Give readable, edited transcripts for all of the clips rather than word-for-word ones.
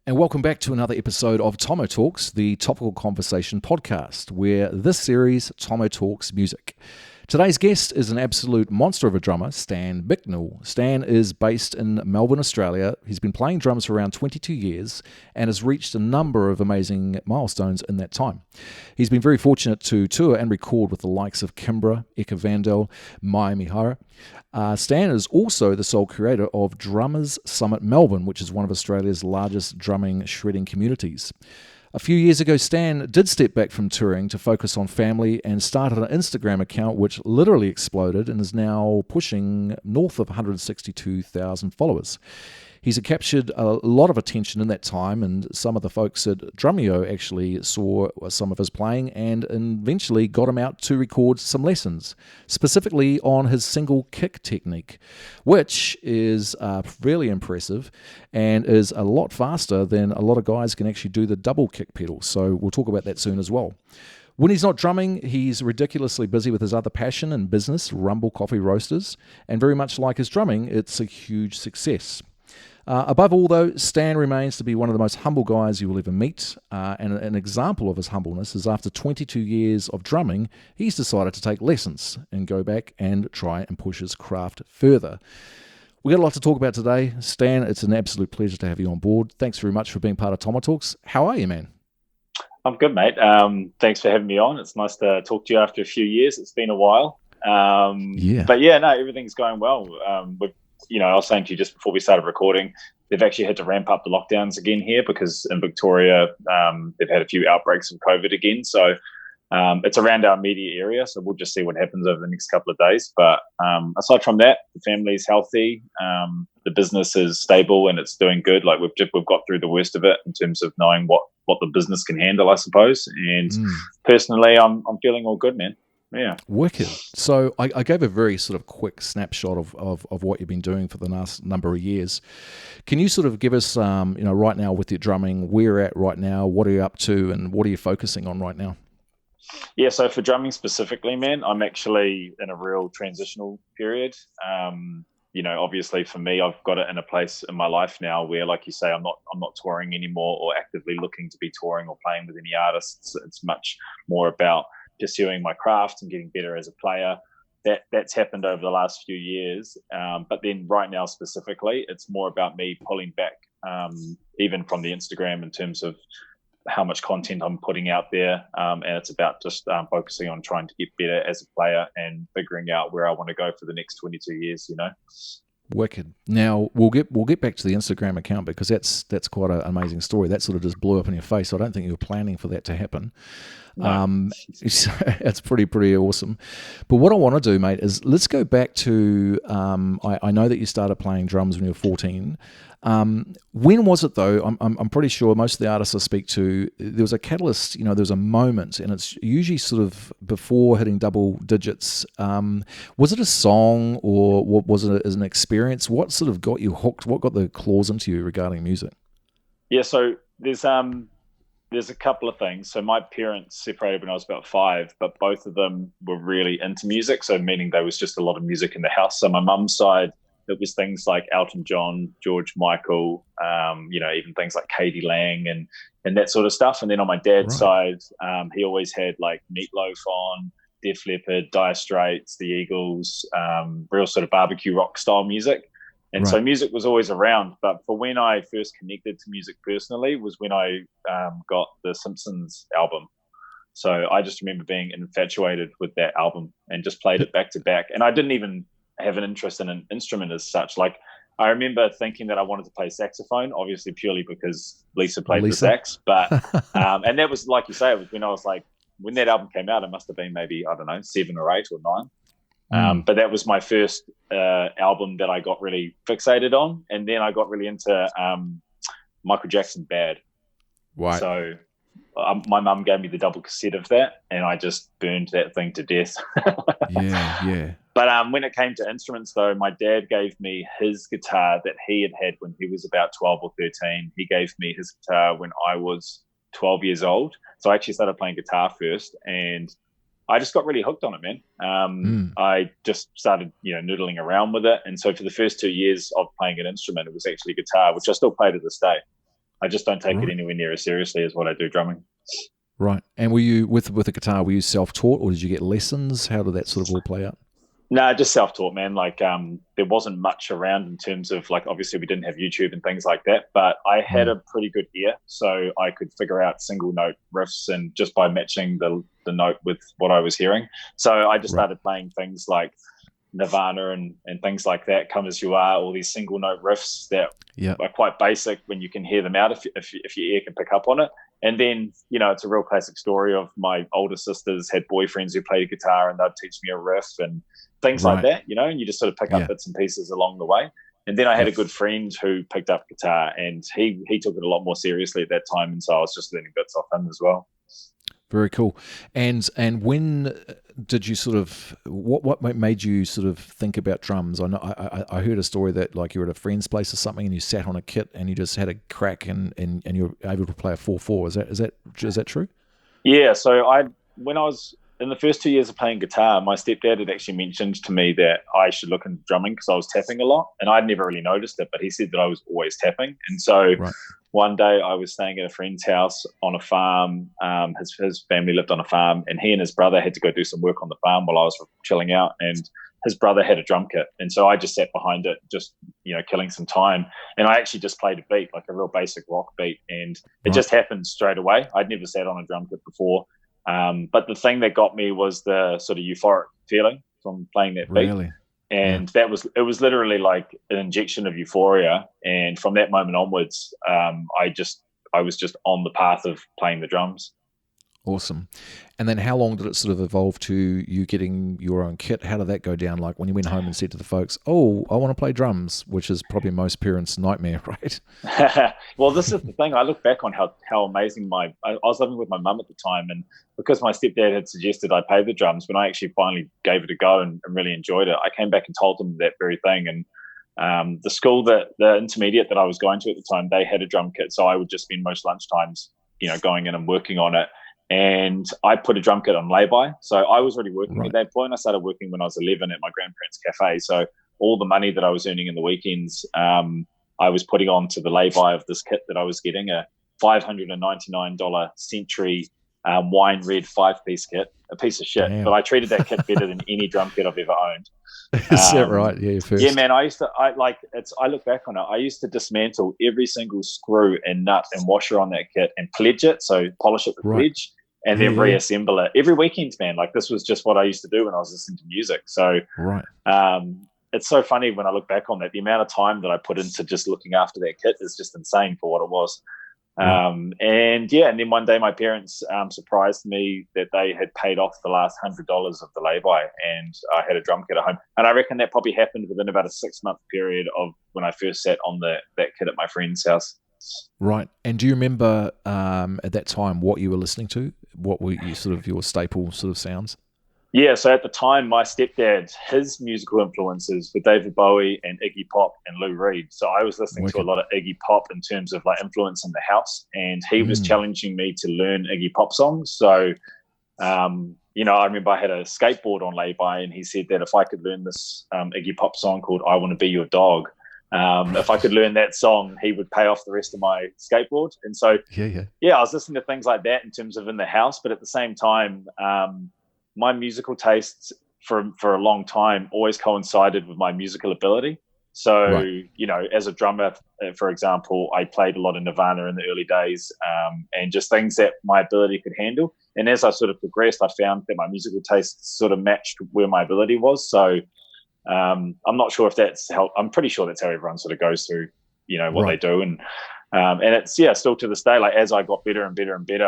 And welcome back to another episode of TommoTalks, the topical conversation podcast, where this series, Tommo Talks Music. Today's guest is an absolute monster of a drummer, Stan Bicknell. Stan is based in Melbourne, Australia. He's been playing drums for around 22 years and has reached a number of amazing milestones in that time. He's been very fortunate to tour and record with the likes of Kimbra, Ecca Vandal, Yamaha. Stan is also the sole creator of Drummers Summit Melbourne, which is one of Australia's largest drumming shredding communities. A few years ago, Stan did step back from touring to focus on family and started an Instagram account which literally exploded and is now pushing north of 162,000 followers. He's captured a lot of attention in that time, and some of the folks at Drumeo actually saw some of his playing and eventually got him out to record some lessons, specifically on his single kick technique, which is really impressive and is a lot faster than a lot of guys can actually do the double kick pedal. So we'll talk about that soon as well. When he's not drumming, he's ridiculously busy with his other passion and business, Rumble Coffee Roasters, and very much like his drumming, it's a huge success. Above all, though, Stan remains to be one of the most humble guys you will ever meet, and an example of his humbleness is after 22 years of drumming, he's decided to take lessons and go back and try and push his craft further. We've got a lot to talk about today. Stan, it's an absolute pleasure to have you on board. Thanks very much for being part of TommoTalks. How are you, man? I'm good, mate. Thanks for having me on. It's nice to talk to you after a few years. It's been a while. But yeah, no, everything's going well. I was saying to you just before we started recording, they've actually had to ramp up the lockdowns again here because in Victoria, they've had a few outbreaks of COVID again. So it's around our immediate area. So we'll just see what happens over the next couple of days. But aside from that, the family's healthy. The business is stable and it's doing good. Like we've got through the worst of it in terms of knowing what the business can handle, I suppose. And personally, I'm feeling all good, man. Yeah. Wicked. So I gave a very sort of quick snapshot of what you've been doing for the last number of years. Can you sort of give us, right now with your drumming, where you're at right now, what are you up to, and what are you focusing on right now? Yeah, so for drumming specifically, man, I'm actually in a real transitional period. Obviously for me, I've got it in a place in my life now where, like you say, I'm not touring anymore or actively looking to be touring or playing with any artists. It's much more about pursuing my craft and getting better as a player. That's happened over the last few years. But then right now specifically, it's more about me pulling back, even from the Instagram in terms of how much content I'm putting out there. And it's about just focusing on trying to get better as a player and figuring out where I want to go for the next 22 years, Wicked. Now we'll get back to the Instagram account because that's quite an amazing story. That sort of just blew up in your face. I don't think you were planning for that to happen. No. It's pretty awesome. But what I want to do, mate, is let's go back to. I know that you started playing drums when you were 14. When was it though? I'm pretty sure most of the artists I speak to, there was a catalyst. There was a moment, and it's usually sort of before hitting double digits. Was it a song or what was it as an experience? What sort of got you hooked? What got the claws into you regarding music? Yeah, so there's a couple of things. So my parents separated when I was about 5, but both of them were really into music. So meaning there was just a lot of music in the house. So my mum's side, it was things like Elton John, George Michael, even things like Katie Lang and that sort of stuff. And then on my dad's side, he always had like Meatloaf on, Def Leppard, Dire Straits, The Eagles, real sort of barbecue rock style music. And so music was always around. But for when I first connected to music personally was when I got the Simpsons album. So I just remember being infatuated with that album and just played it back to back. And I didn't even have an interest in an instrument as such. Like I remember thinking that I wanted to play saxophone, obviously purely because Lisa played the sax. But and that was, like you say, it was when I was like, when that album came out, it must have been maybe, I don't know, 7 or 8 or 9. But that was my first album that I got really fixated on. And then I got really into Michael Jackson Bad. Right. So my mum gave me the double cassette of that and I just burned that thing to death. Yeah. But when it came to instruments, though, my dad gave me his guitar that he had when he was about 12 or 13. He gave me his guitar when I was 12 years old. So I actually started playing guitar first and I just got really hooked on it, man. I just started, noodling around with it. And so for the first 2 years of playing an instrument, it was actually guitar, which I still play to this day. I just don't take it anywhere near as seriously as what I do drumming. Right. And were you, with the guitar, were you self-taught or did you get lessons? How did that sort of all play out? No, just self-taught, man. Like, there wasn't much around in terms of, like, obviously we didn't have YouTube and things like that, but I had a pretty good ear, so I could figure out single note riffs, and just by matching the note with what I was hearing. So I just started playing things like Nirvana and things like that, Come As You Are, all these single note riffs that are quite basic when you can hear them out, if your ear can pick up on it. And then, it's a real classic story of my older sisters had boyfriends who played guitar, and they'd teach me a riff and things like that, and you just sort of pick up bits and pieces along the way. And then I had a good friend who picked up guitar, and he took it a lot more seriously at that time, and so I was just learning bits off him as well. Very cool. And when did you sort of, what made you sort of think about drums? I know I heard a story that, like, you were at a friend's place or something and you sat on a kit and you just had a crack and you were able to play a 4/4. Is that true? Yeah. So when I was in the first 2 years of playing guitar, my stepdad had actually mentioned to me that I should look into drumming because I was tapping a lot, and I'd never really noticed it, but he said that I was always tapping. And so one day I was staying at a friend's house on a farm. His family lived on a farm, and he and his brother had to go do some work on the farm while I was chilling out, and his brother had a drum kit. And so I just sat behind it, just, killing some time. And I actually just played a beat, like a real basic rock beat. And it just happened straight away. I'd never sat on a drum kit before. But the thing that got me was the sort of euphoric feeling from playing that beat. Really? And it was literally like an injection of euphoria. And from that moment onwards, I was just on the path of playing the drums. Awesome. And then how long did it sort of evolve to you getting your own kit? How did that go down? Like when you went home and said to the folks, oh, I want to play drums, which is probably most parents' nightmare, right? Well, this is the thing. I look back on how amazing I was living with my mum at the time, and because my stepdad had suggested I play the drums, when I actually finally gave it a go and really enjoyed it, I came back and told them that very thing. And the school, the intermediate that I was going to at the time, they had a drum kit, so I would just spend most lunchtimes, going in and working on it. And I put a drum kit on lay-by. So I was already working at that point. I started working when I was 11 at my grandparents' cafe. So all the money that I was earning in the weekends, I was putting on to the lay-by of this kit that I was getting, a $599 Century wine red 5-piece kit, a piece of shit. Damn. But I treated that kit better than any drum kit I've ever owned. Is that right? Yeah, first. Yeah, man. I look back on it. I used to dismantle every single screw and nut and washer on that kit and pledge it, so polish it with pledge, and then reassemble it every weekend, man. Like, this was just what I used to do when I was listening to music. So, it's so funny when I look back on that. The amount of time that I put into just looking after that kit is just insane for what it was. And then one day my parents surprised me that they had paid off the last $100 of the lay-by, and I had a drum kit at home. And I reckon that probably happened within about a 6-month period of when I first sat on that kit at my friend's house. Right. And do you remember at that time what you were listening to? What were your staple sort of sounds? Yeah, so at the time, my stepdad, his musical influences were David Bowie and Iggy Pop and Lou Reed. So I was listening to a lot of Iggy Pop in terms of like influence in the house, and he was challenging me to learn Iggy Pop songs. So, I remember I had a skateboard on lay-by, and he said that if I could learn this Iggy Pop song called I Want to Be Your Dog, if I could learn that song, he would pay off the rest of my skateboard. And so, I was listening to things like that in terms of in the house, but at the same time, my musical tastes for a long time always coincided with my musical ability. So, as a drummer, for example, I played a lot of Nirvana in the early days, and just things that my ability could handle. And as I sort of progressed, I found that my musical tastes sort of matched where my ability was. So I'm not sure if that's how, I'm pretty sure that's how everyone sort of goes through, what they do. And it's, still to this day, like as I got better and better and better,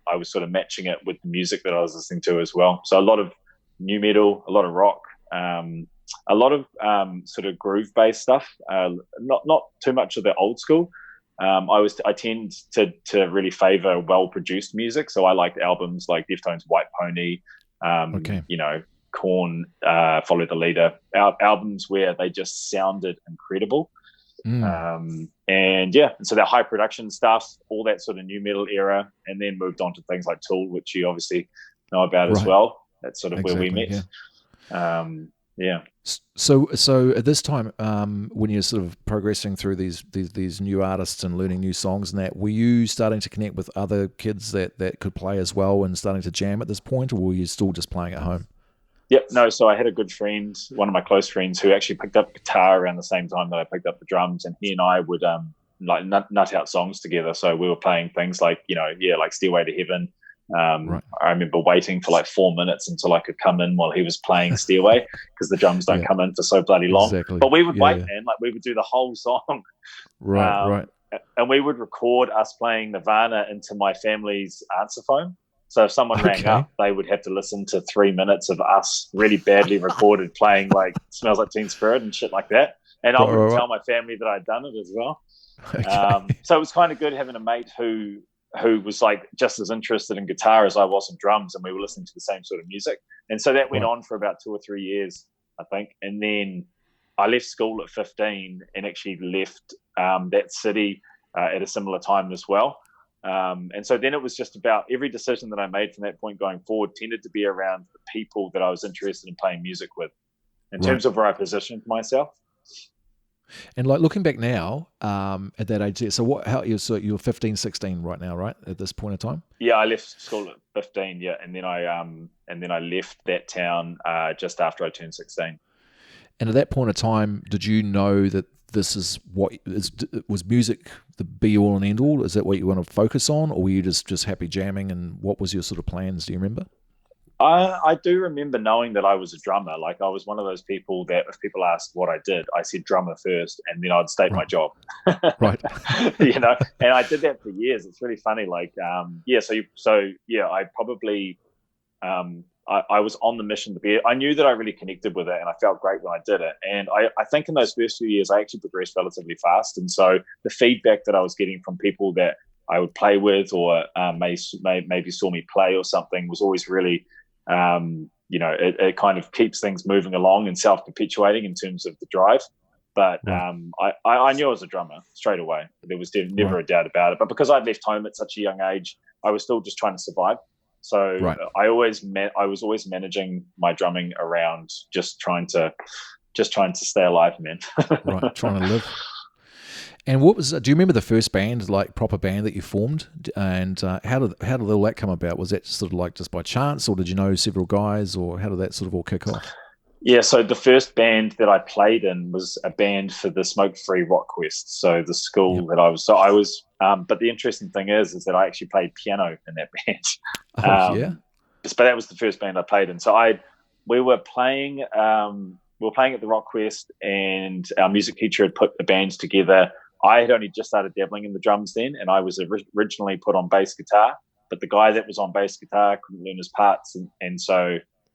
I was sort of matching it with the music that I was listening to as well. So a lot of new metal, a lot of rock, a lot of sort of groove-based stuff. Not too much of the old school. I tend to really favor well-produced music. So I liked albums like Deftones' White Pony, Korn, Follow the Leader, albums where they just sounded incredible. And so that high production stuff, all that sort of new metal era, and then moved on to things like Tool, which you obviously know about as well. That's sort of where we met. Yeah. So at this time, when you're sort of progressing through these new artists and learning new songs and that, were you starting to connect with other kids that could play as well and starting to jam at this point, or were you still just playing at home? Yep. No, so I had a good friend, one of my close friends, who actually picked up guitar around the same time that I picked up the drums, and he and I would like nut out songs together. So we were playing things like, like Stairway to Heaven. Right. I remember waiting for like 4 minutes until I could come in while he was playing Stairway, because the drums don't come in for so bloody long. Exactly. But we would wait, man. Like we would do the whole song. Right. And we would record us playing Nirvana into my family's answer phone. So if someone rang up, they would have to listen to 3 minutes of us really badly recorded playing like Smells Like Teen Spirit and shit like that. And I would tell my family that I'd done it as well. Okay. So it was kind of good having a mate who was like just as interested in guitar as I was in drums, and we were listening to the same sort of music. And so that went on for about 2 or 3 years, I think. And then I left school at 15 and actually left that city at a similar time as well. And so then it was just about every decision that I made from that point going forward tended to be around the people that I was interested in playing music with, in terms of where I positioned myself. And like looking back now, at that age, so you're 15, 16 right now, right? At this point in time? Yeah, I left school at 15, and then I left that town just after I turned 16. And at that point in time, did you know that this is was music the be all and end all? Is that what you want to focus on, or were you just happy jamming? And what was your sort of plans? Do you remember? I do remember knowing that I was a drummer. Like I was one of those people that if people asked what I did, I said drummer first, and then I'd state my job. Right. And I did that for years. It's really funny. Like, I probably, I was on the mission to be. I knew that I really connected with it, and I felt great when I did it. And I think in those first few years, I actually progressed relatively fast. And so the feedback that I was getting from people that I would play with, or maybe saw me play or something, was always really, it kind of keeps things moving along and self-perpetuating in terms of the drive. But I knew I was a drummer straight away. There was never a doubt about it. But because I'd left home at such a young age, I was still just trying to survive. So I was always managing my drumming around just trying to stay alive, man. Right, trying to live. And what was? Do you remember the first band, like proper band that you formed? And how did all that come about? Was that sort of like just by chance, or did you know several guys, or how did that sort of all kick off? Yeah, so the first band that I played in was a band for the Smoke-Free Rock Quest. So the school that I was. But the interesting thing is that I actually played piano in that band. But that was the first band I played in. So we were playing at the Rock Quest, and our music teacher had put the band together. I had only just started dabbling in the drums then, and I was originally put on bass guitar, but the guy that was on bass guitar couldn't learn his parts, so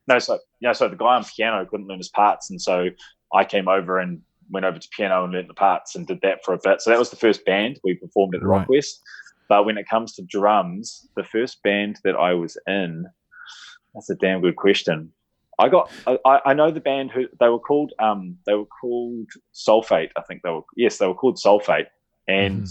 the guy on piano couldn't learn his parts, and so I came over and went over to piano and learned the parts and did that for a bit. So that was the first band we performed at the Rock West. But when it comes to drums, the first band that I was in, that's a damn good question. I know the band who they were called Sulfate. I think they were called Sulfate. And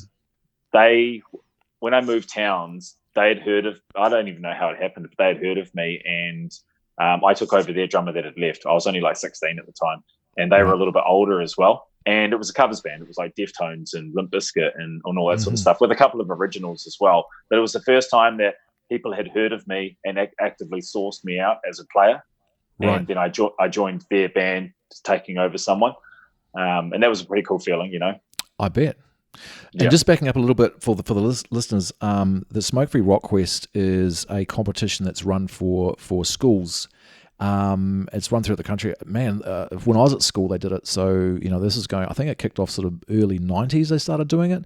when I moved towns, they had heard of, I don't even know how it happened, but they had heard of me, and I took over their drummer that had left. I was only like 16 at the time, and they were a little bit older as well. And it was a covers band. It was like Deftones and Limp Bizkit and all that sort of stuff, with a couple of originals as well. But it was the first time that people had heard of me and actively sourced me out as a player. And then I joined their band, taking over someone. And that was a pretty cool feeling, I bet. And just backing up a little bit for the listeners, the Smoke Free Rock Quest is a competition that's run for schools. It's run throughout the country. Man, when I was at school, they did it. So, this is going, I think it kicked off sort of early 90s, they started doing it.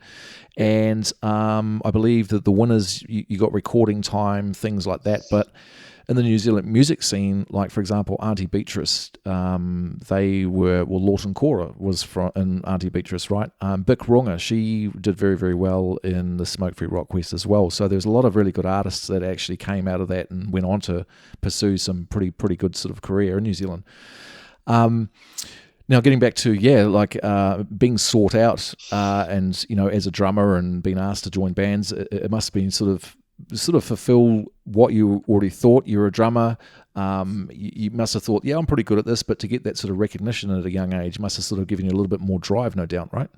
And I believe that the winners, you got recording time, things like that. But in the New Zealand music scene, like for example, Auntie Beatrice, Lawton Cora was in Auntie Beatrice, right? Bick Runga, she did very, very well in the Smoke Free Rock Quest as well. So there's a lot of really good artists that actually came out of that and went on to pursue some pretty good sort of career in New Zealand. Now getting back to being sought out, and as a drummer and being asked to join bands, it must have been sort of sort of fulfill what you already thought? You're a drummer. You must have thought, yeah, I'm pretty good at this, but to get that sort of recognition at a young age must have sort of given you a little bit more drive, no doubt, right?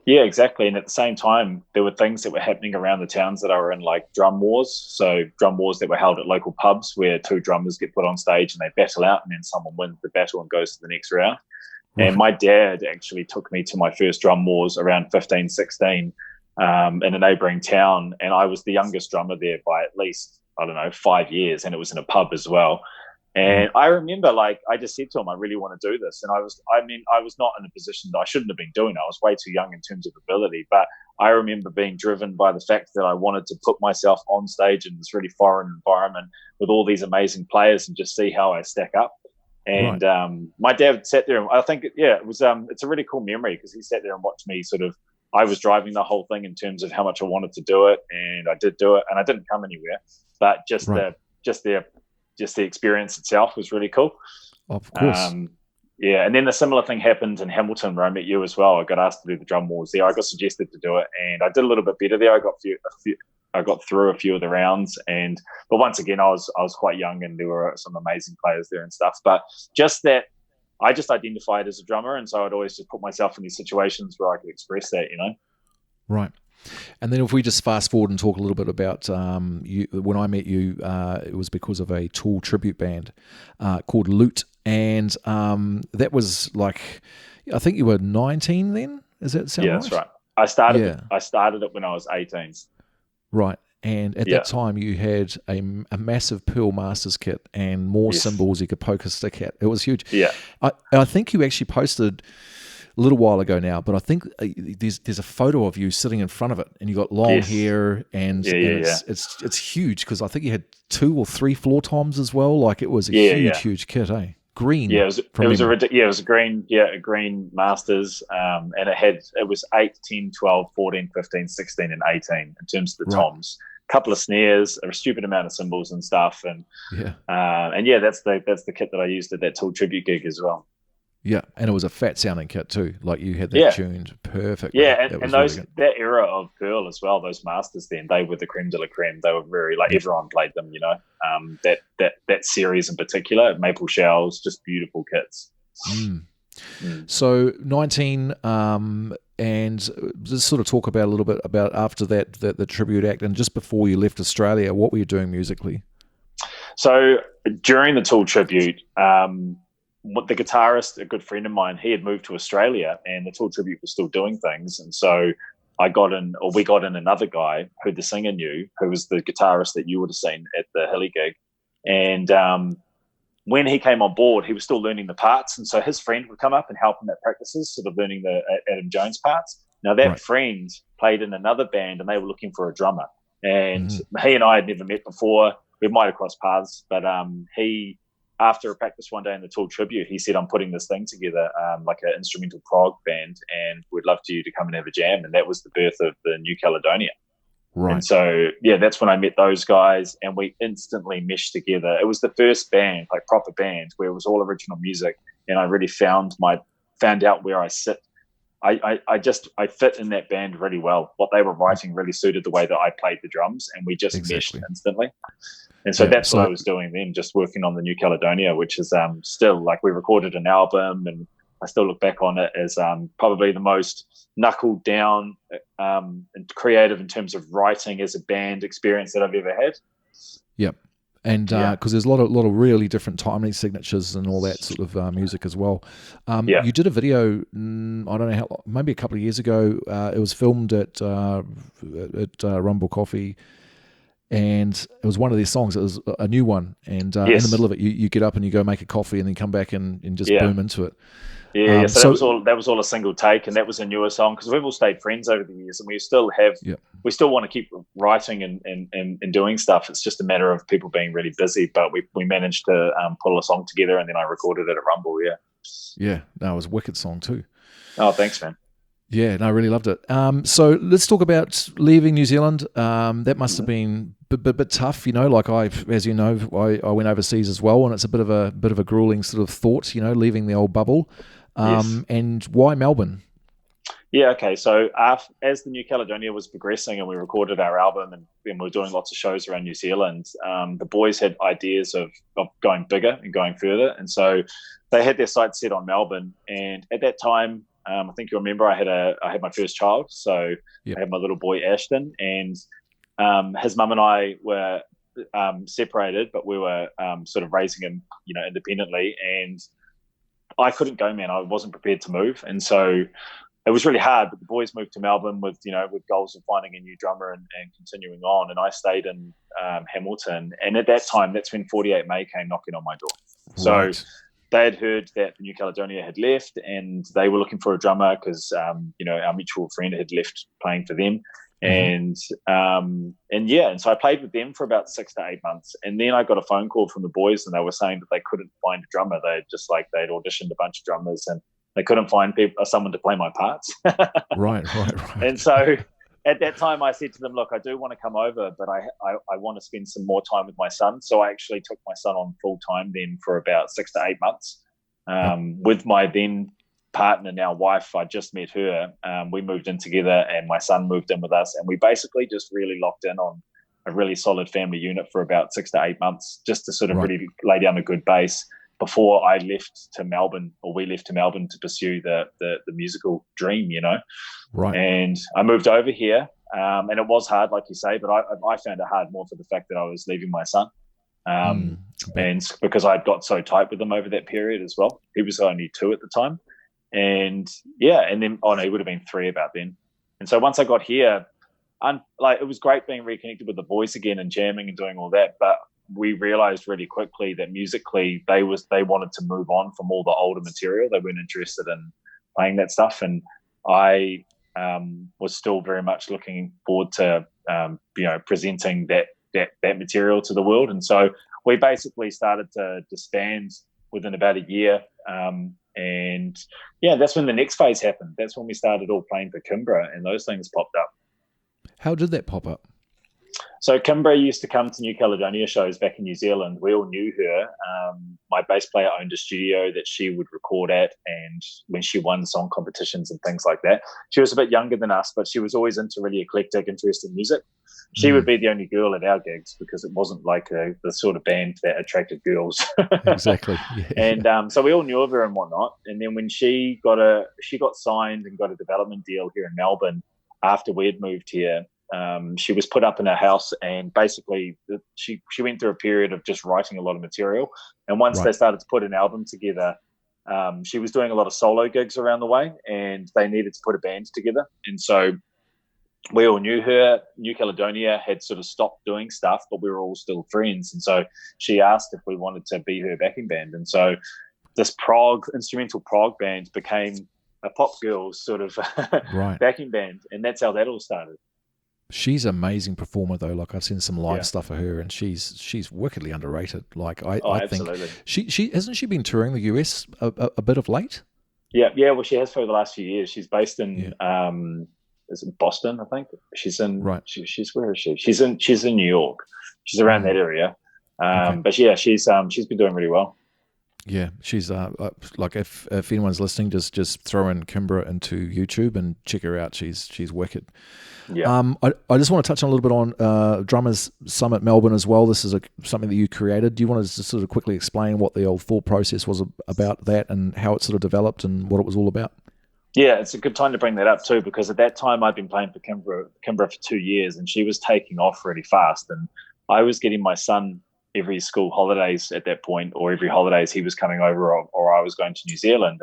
Yeah, exactly. And at the same time, there were things that were happening around the towns that I were in, like drum wars. So drum wars that were held at local pubs where two drummers get put on stage and they battle out, and then someone wins the battle and goes to the next round. Right. And my dad actually took me to my first drum wars around 15, 16 in a neighbouring town. And I was the youngest drummer there by at least, 5 years. And it was in a pub as well. And I remember, I just said to him, I really want to do this. And I was not in a position that I shouldn't have been doing it. I was way too young in terms of ability. But I remember being driven by the fact that I wanted to put myself on stage in this really foreign environment with all these amazing players and just see how I stack up. And my dad sat there, and I think, it was it's a really cool memory because he sat there and watched me sort of. I was driving the whole thing in terms of how much I wanted to do it, and I did do it, and I didn't come anywhere. But just the experience itself was really cool. Of course. And then the similar thing happened in Hamilton where I met you as well. I got asked to do the drum wars there. I got suggested to do it, and I did a little bit better there. I got through a few of the rounds, but once again, I was quite young, and there were some amazing players there and stuff. But just that, I just identified as a drummer, and so I'd always just put myself in these situations where I could express that, Right. And then if we just fast forward and talk a little bit about you, when I met you, it was because of a Tool tribute band called Loot, and that was I think you were 19 then. Does that sound right? Yeah, that's right. I started it when I was 18. Right. And at that time, you had a massive Pearl Masters kit and more cymbals you could poke a stick at. It was huge. Yeah. I think you actually posted a little while ago now, but I think there's a photo of you sitting in front of it, and you got long hair, and it's huge because I think you had 2 or 3 floor toms as well. It was a huge kit, eh? Green. Yeah, it was a green Masters, and it was 8, 10, 12, 14, 15, 16, and 18 in terms of the toms. A couple of snares, a stupid amount of cymbals and stuff, and that's the kit that I used at that Tool tribute gig as well. Yeah, and it was a fat sounding kit too. You had that tuned perfect. Yeah, and those really that era of Pearl as well, those Masters then, they were the creme de la creme. They were very everyone played them, that series in particular, Maple Shells, just beautiful kits. So 19 and just sort of talk about a little bit about after that the tribute act, and just before you left Australia, what were you doing musically? So during the Tool tribute, the guitarist, a good friend of mine, he had moved to Australia, and the Tool tribute was still doing things. And so we got in another guy who the singer knew, who was the guitarist that you would have seen at the Hilly gig. And when he came on board, he was still learning the parts. And so his friend would come up and help him at practices, sort of learning the Adam Jones parts. Now that friend played in another band, and they were looking for a drummer. And he and I had never met before. We might have crossed paths, but after a practice one day in the Tool tribute, he said, I'm putting this thing together, like an instrumental prog band, and we'd love you to come and have a jam. And that was the birth of the New Caledonia. Right. And so, that's when I met those guys, and we instantly meshed together. It was the first band, proper band, where it was all original music. And I really found out where I sit. I fit in that band really well. What they were writing really suited the way that I played the drums, and we just meshed instantly. And so that's what I was doing then, just working on the New Caledonia, which is still, we recorded an album, and I still look back on it as probably the most knuckled down and creative in terms of writing as a band experience that I've ever had. Yep. And because there's a lot of really different timing signatures and all that sort of music as well. You did a video, I don't know maybe a couple of years ago. It was filmed at Rumble Coffee, and it was one of their songs. It was a new one, and in the middle of it, you get up and you go make a coffee, and then come back and just boom into it. So that was all a single take, and that was a newer song because we've all stayed friends over the years, and we still want to keep writing and doing stuff. It's just a matter of people being really busy, but we managed to pull a song together, and then I recorded it at Rumble. No, it was a wicked song too. Oh, thanks, man. Yeah, no, I really loved it. So let's talk about leaving New Zealand. That must have been a bit tough, as you know, I went overseas as well, and it's a bit of a grueling sort of thought, leaving the old bubble. And why Melbourne? Yeah, okay. So as the New Caledonia was progressing and we recorded our album and then we were doing lots of shows around New Zealand, the boys had ideas of going bigger and going further. And so they had their sights set on Melbourne. And at that time, I think you remember I had my first child. So Yep. I had my little boy, Ashton, and his mum and I were separated, but we were sort of raising him, independently. And I couldn't go, man. I wasn't prepared to move. And so it was really hard, but the boys moved to Melbourne with goals of finding a new drummer and continuing on. And I stayed in Hamilton. And at that time, that's when 48 May came knocking on my door. Right. So they had heard that the New Caledonia had left and they were looking for a drummer because, our mutual friend had left playing for them. And so I played with them for about 6 to 8 months. And then I got a phone call from the boys and they were saying that they couldn't find a drummer. They'd auditioned a bunch of drummers and they couldn't find someone to play my parts. Right. And so at that time I said to them, look, I do want to come over, but I want to spend some more time with my son. So I actually took my son on full time then for about 6 to 8 months with my then partner, now wife. I just met her. We moved in together and my son moved in with us. And we basically just really locked in on a really solid family unit for about 6 to 8 months, just to sort of really lay down a good base before I left to Melbourne, or we left to Melbourne to pursue the musical dream, Right. And I moved over here, and it was hard, like you say, but I found it hard more for the fact that I was leaving my son, and because I got so tight with him over that period as well. He was only 2 at the time, and then he would have been 3 about then. And so once I got here, it was great being reconnected with the boys again and jamming and doing all that, but we realized really quickly that musically they wanted to move on from all the older material. They weren't interested in playing that stuff, and I was still very much looking forward to presenting that material to the world. And so we basically started to disband within about a year, and that's when the next phase happened. That's when we started all playing for Kimbra, and those things popped up. How did that pop up? So Kimbra used to come to New Caledonia shows back in New Zealand. We all knew her. My bass player owned a studio that she would record at, and when she won song competitions and things like that. She was a bit younger than us, but she was always into really eclectic, interesting music. She would be the only girl at our gigs because it wasn't like the sort of band that attracted girls. Exactly. Yeah. And so we all knew of her and whatnot. And then when she got signed and got a development deal here in Melbourne after we had moved here, she was put up in her house, and basically she went through a period of just writing a lot of material. And once they started to put an album together, she was doing a lot of solo gigs around the way, and they needed to put a band together. And so we all knew her. New Caledonia had sort of stopped doing stuff, but we were all still friends. And so she asked if we wanted to be her backing band. And so this instrumental prog band became a pop girls sort of backing band. And that's how that all started. She's an amazing performer, though. Like, I've seen some live stuff of her, and she's wickedly underrated. Like, I think she hasn't she been touring the US a bit of late? Yeah. Well, she has for the last few years. She's based in is it Boston? I think she's in. She's where is she? She's in New York. She's around that area. But she's been doing really well. Yeah, she's like if anyone's listening, just throw in Kimbra into YouTube and check her out. She's wicked. Yeah. I just want to touch on a little bit on Drummers Summit Melbourne as well. This is something that you created. Do you want to just sort of quickly explain what the old thought process was about that and how it sort of developed and what it was all about? Yeah, it's a good time to bring that up too, because at that time I'd been playing for Kimbra for 2 years, and she was taking off really fast, and I was getting my son every school holidays at that point, or every holidays he was coming over, or I was going to New Zealand.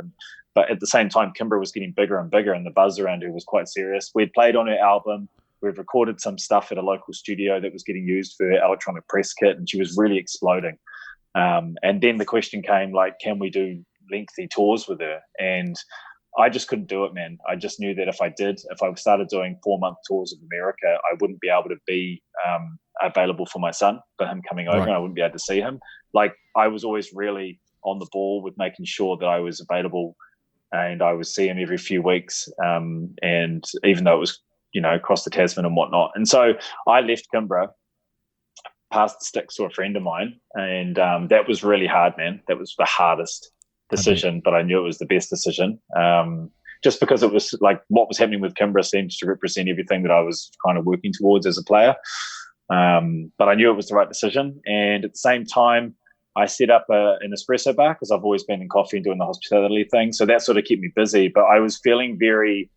But at the same time, Kimbra was getting bigger and bigger, and the buzz around her was quite serious. We'd played on her album. We'd recorded some stuff at a local studio that was getting used for her electronic press kit, and she was really exploding. And then the question came, like, can we do lengthy tours with her? And I just couldn't do it, man. I just knew that if I started doing 4-month tours of America, I wouldn't be able to be available for my son, for him coming over, and I wouldn't be able to see him. Like, I was always really on the ball with making sure that I was available, and I would see him every few weeks. And even though it was, across the Tasman and whatnot. And so I left Kimbra, passed the sticks to a friend of mine, and that was really hard, man. That was the hardest decision, but I knew it was the best decision. just because it was like what was happening with Kimbra seems to represent everything that I was kind of working towards as a player. But I knew it was the right decision. And at the same time, I set up an espresso bar because I've always been in coffee and doing the hospitality thing. So that sort of kept me busy. But I was feeling very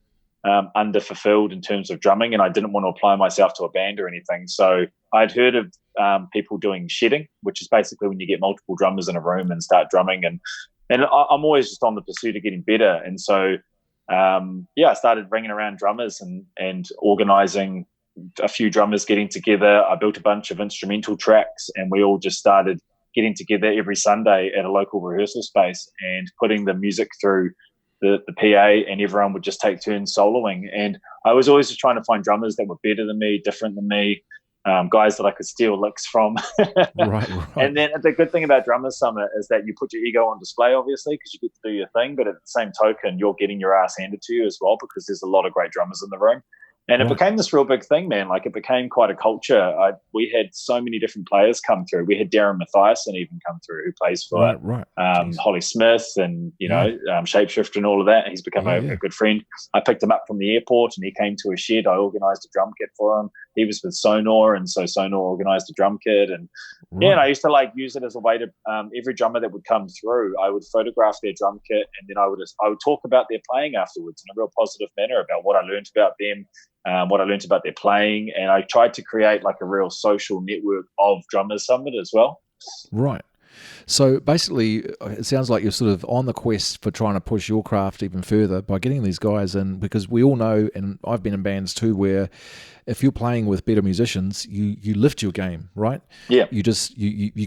underfulfilled in terms of drumming, and I didn't want to apply myself to a band or anything. So I'd heard of people doing shedding, which is basically when you get multiple drummers in a room and start drumming. And I'm always just on the pursuit of getting better. And so, I started ringing around drummers and organizing a few drummers getting together. I built a bunch of instrumental tracks, and we all just started getting together every Sunday at a local rehearsal space and putting the music through the PA, and everyone would just take turns soloing. And I was always just trying to find drummers that were better than me, different than me, guys that I could steal licks from. Right. And then the good thing about Drummer Summit is that you put your ego on display, obviously, because you get to do your thing. But at the same token, you're getting your ass handed to you as well, because there's a lot of great drummers in the room. And it became this real big thing, man. Like, it became quite a culture. We had so many different players come through. We had Darren Mathiasen even come through, who plays for Holly Smith and, Shapeshifter and all of that. He's become a good friend. I picked him up from the airport and he came to a shed. I organised a drum kit for him. He was with Sonor, and so Sonor organised a drum kit. And and I used to use it as a way to every drummer that would come through, I would photograph their drum kit, and then I would talk about their playing afterwards in a real positive manner about what I learned about them, what I learned about their playing. And I tried to create like a real social network of Drummer Summit as well. Right. So basically, it sounds like you're sort of on the quest for trying to push your craft even further by getting these guys in, because we all know, and I've been in bands too, where if you're playing with better musicians, you lift your game, right? Yeah. You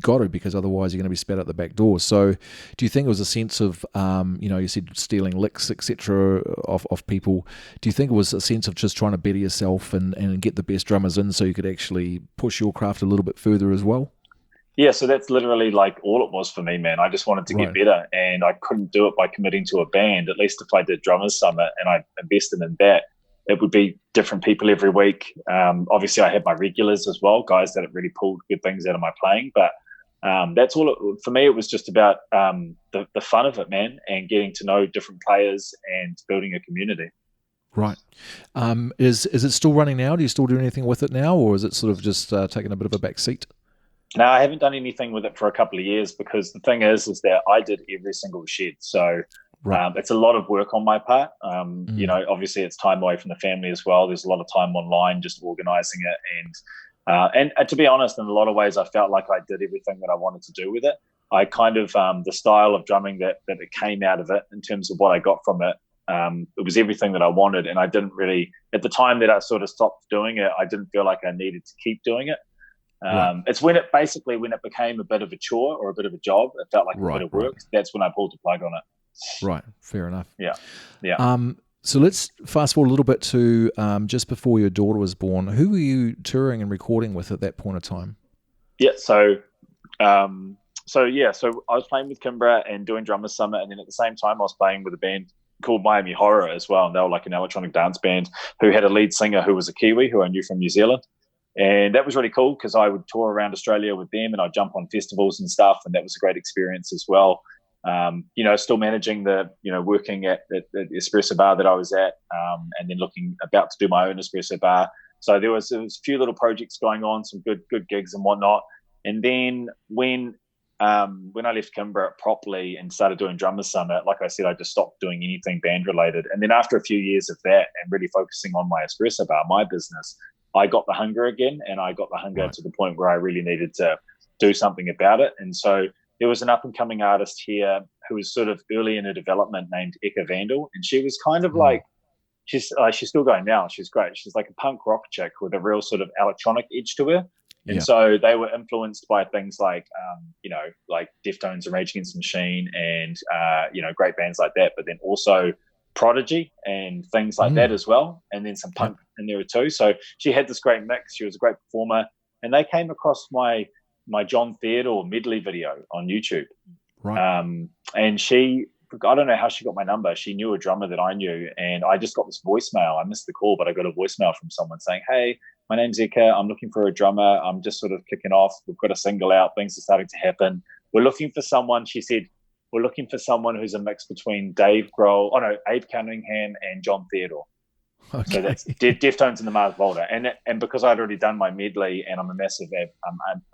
got to, because otherwise you're going to be spat out the back door. So do you think it was a sense of, you said stealing licks, etc., of people. Do you think it was a sense of just trying to better yourself and get the best drummers in so you could actually push your craft a little bit further as well? Yeah, so that's literally like all it was for me, man. I just wanted to get better, and I couldn't do it by committing to a band. At least if I did Drummers Summit and I invested in that, it would be different people every week. Obviously, I had my regulars as well, guys that really pulled good things out of my playing. But that's all for me. It was just about the fun of it, man, and getting to know different players and building a community. Right. Is it still running now? Do you still do anything with it now, or is it sort of just taking a bit of a back seat? No, I haven't done anything with it for a couple of years, because the thing is that I did every single shed. So it's a lot of work on my part. Obviously it's time away from the family as well. There's a lot of time online just organizing it. And to be honest, in a lot of ways, I felt like I did everything that I wanted to do with it. I kind of, the style of drumming that it came out of it, in terms of what I got from it, it was everything that I wanted. And I didn't really, at the time that I sort of stopped doing it, I didn't feel like I needed to keep doing it. It's when it became a bit of a chore or a bit of a job, it felt like a bit of work. That's when I pulled the plug on it. Right. Fair enough. Yeah. So let's fast forward a little bit to just before your daughter was born. Who were you touring and recording with at that point of time? Yeah. So I was playing with Kimbra and doing Drummer Summit, and then at the same time I was playing with a band called Miami Horror as well. And they were like an electronic dance band who had a lead singer who was a Kiwi who I knew from New Zealand. And that was really cool, because I would tour around Australia with them, and I'd jump on festivals and stuff. And that was a great experience as well. Still managing working at the espresso bar that I was at, and then about to do my own espresso bar. So there was a few little projects going on, some good gigs and whatnot. And then when I left Kimbra properly and started doing Drummer Summit, like I said, I just stopped doing anything band related. And then after a few years of that and really focusing on my espresso bar, my business, I got the hunger again, and I got the hunger to the point where I really needed to do something about it. And so there was an up-and-coming artist here who was sort of early in her development named Ecca Vandal, and she was kind of like, she's still going now. She's great. She's like a punk rock chick with a real sort of electronic edge to her. And so they were influenced by things like, like Deftones and Rage Against the Machine and, great bands like that, but then also Prodigy and things like that as well, and then some punk in there too. So she had this great mix. She was a great performer, and they came across my John Theodore medley video on YouTube. Right. And she, I don't know how she got my number. She knew a drummer that I knew, and I just got this voicemail. I missed the call, but I got a voicemail from someone saying, "Hey, my name's Ecca. I'm looking for a drummer. I'm just sort of kicking off. We've got a single out. Things are starting to happen. We're looking for someone." She said, we're looking for someone who's a mix between Abe Cunningham and John Theodore. Okay. So that's Deftones and the Mars Volta. And because I'd already done my medley and I'm a massive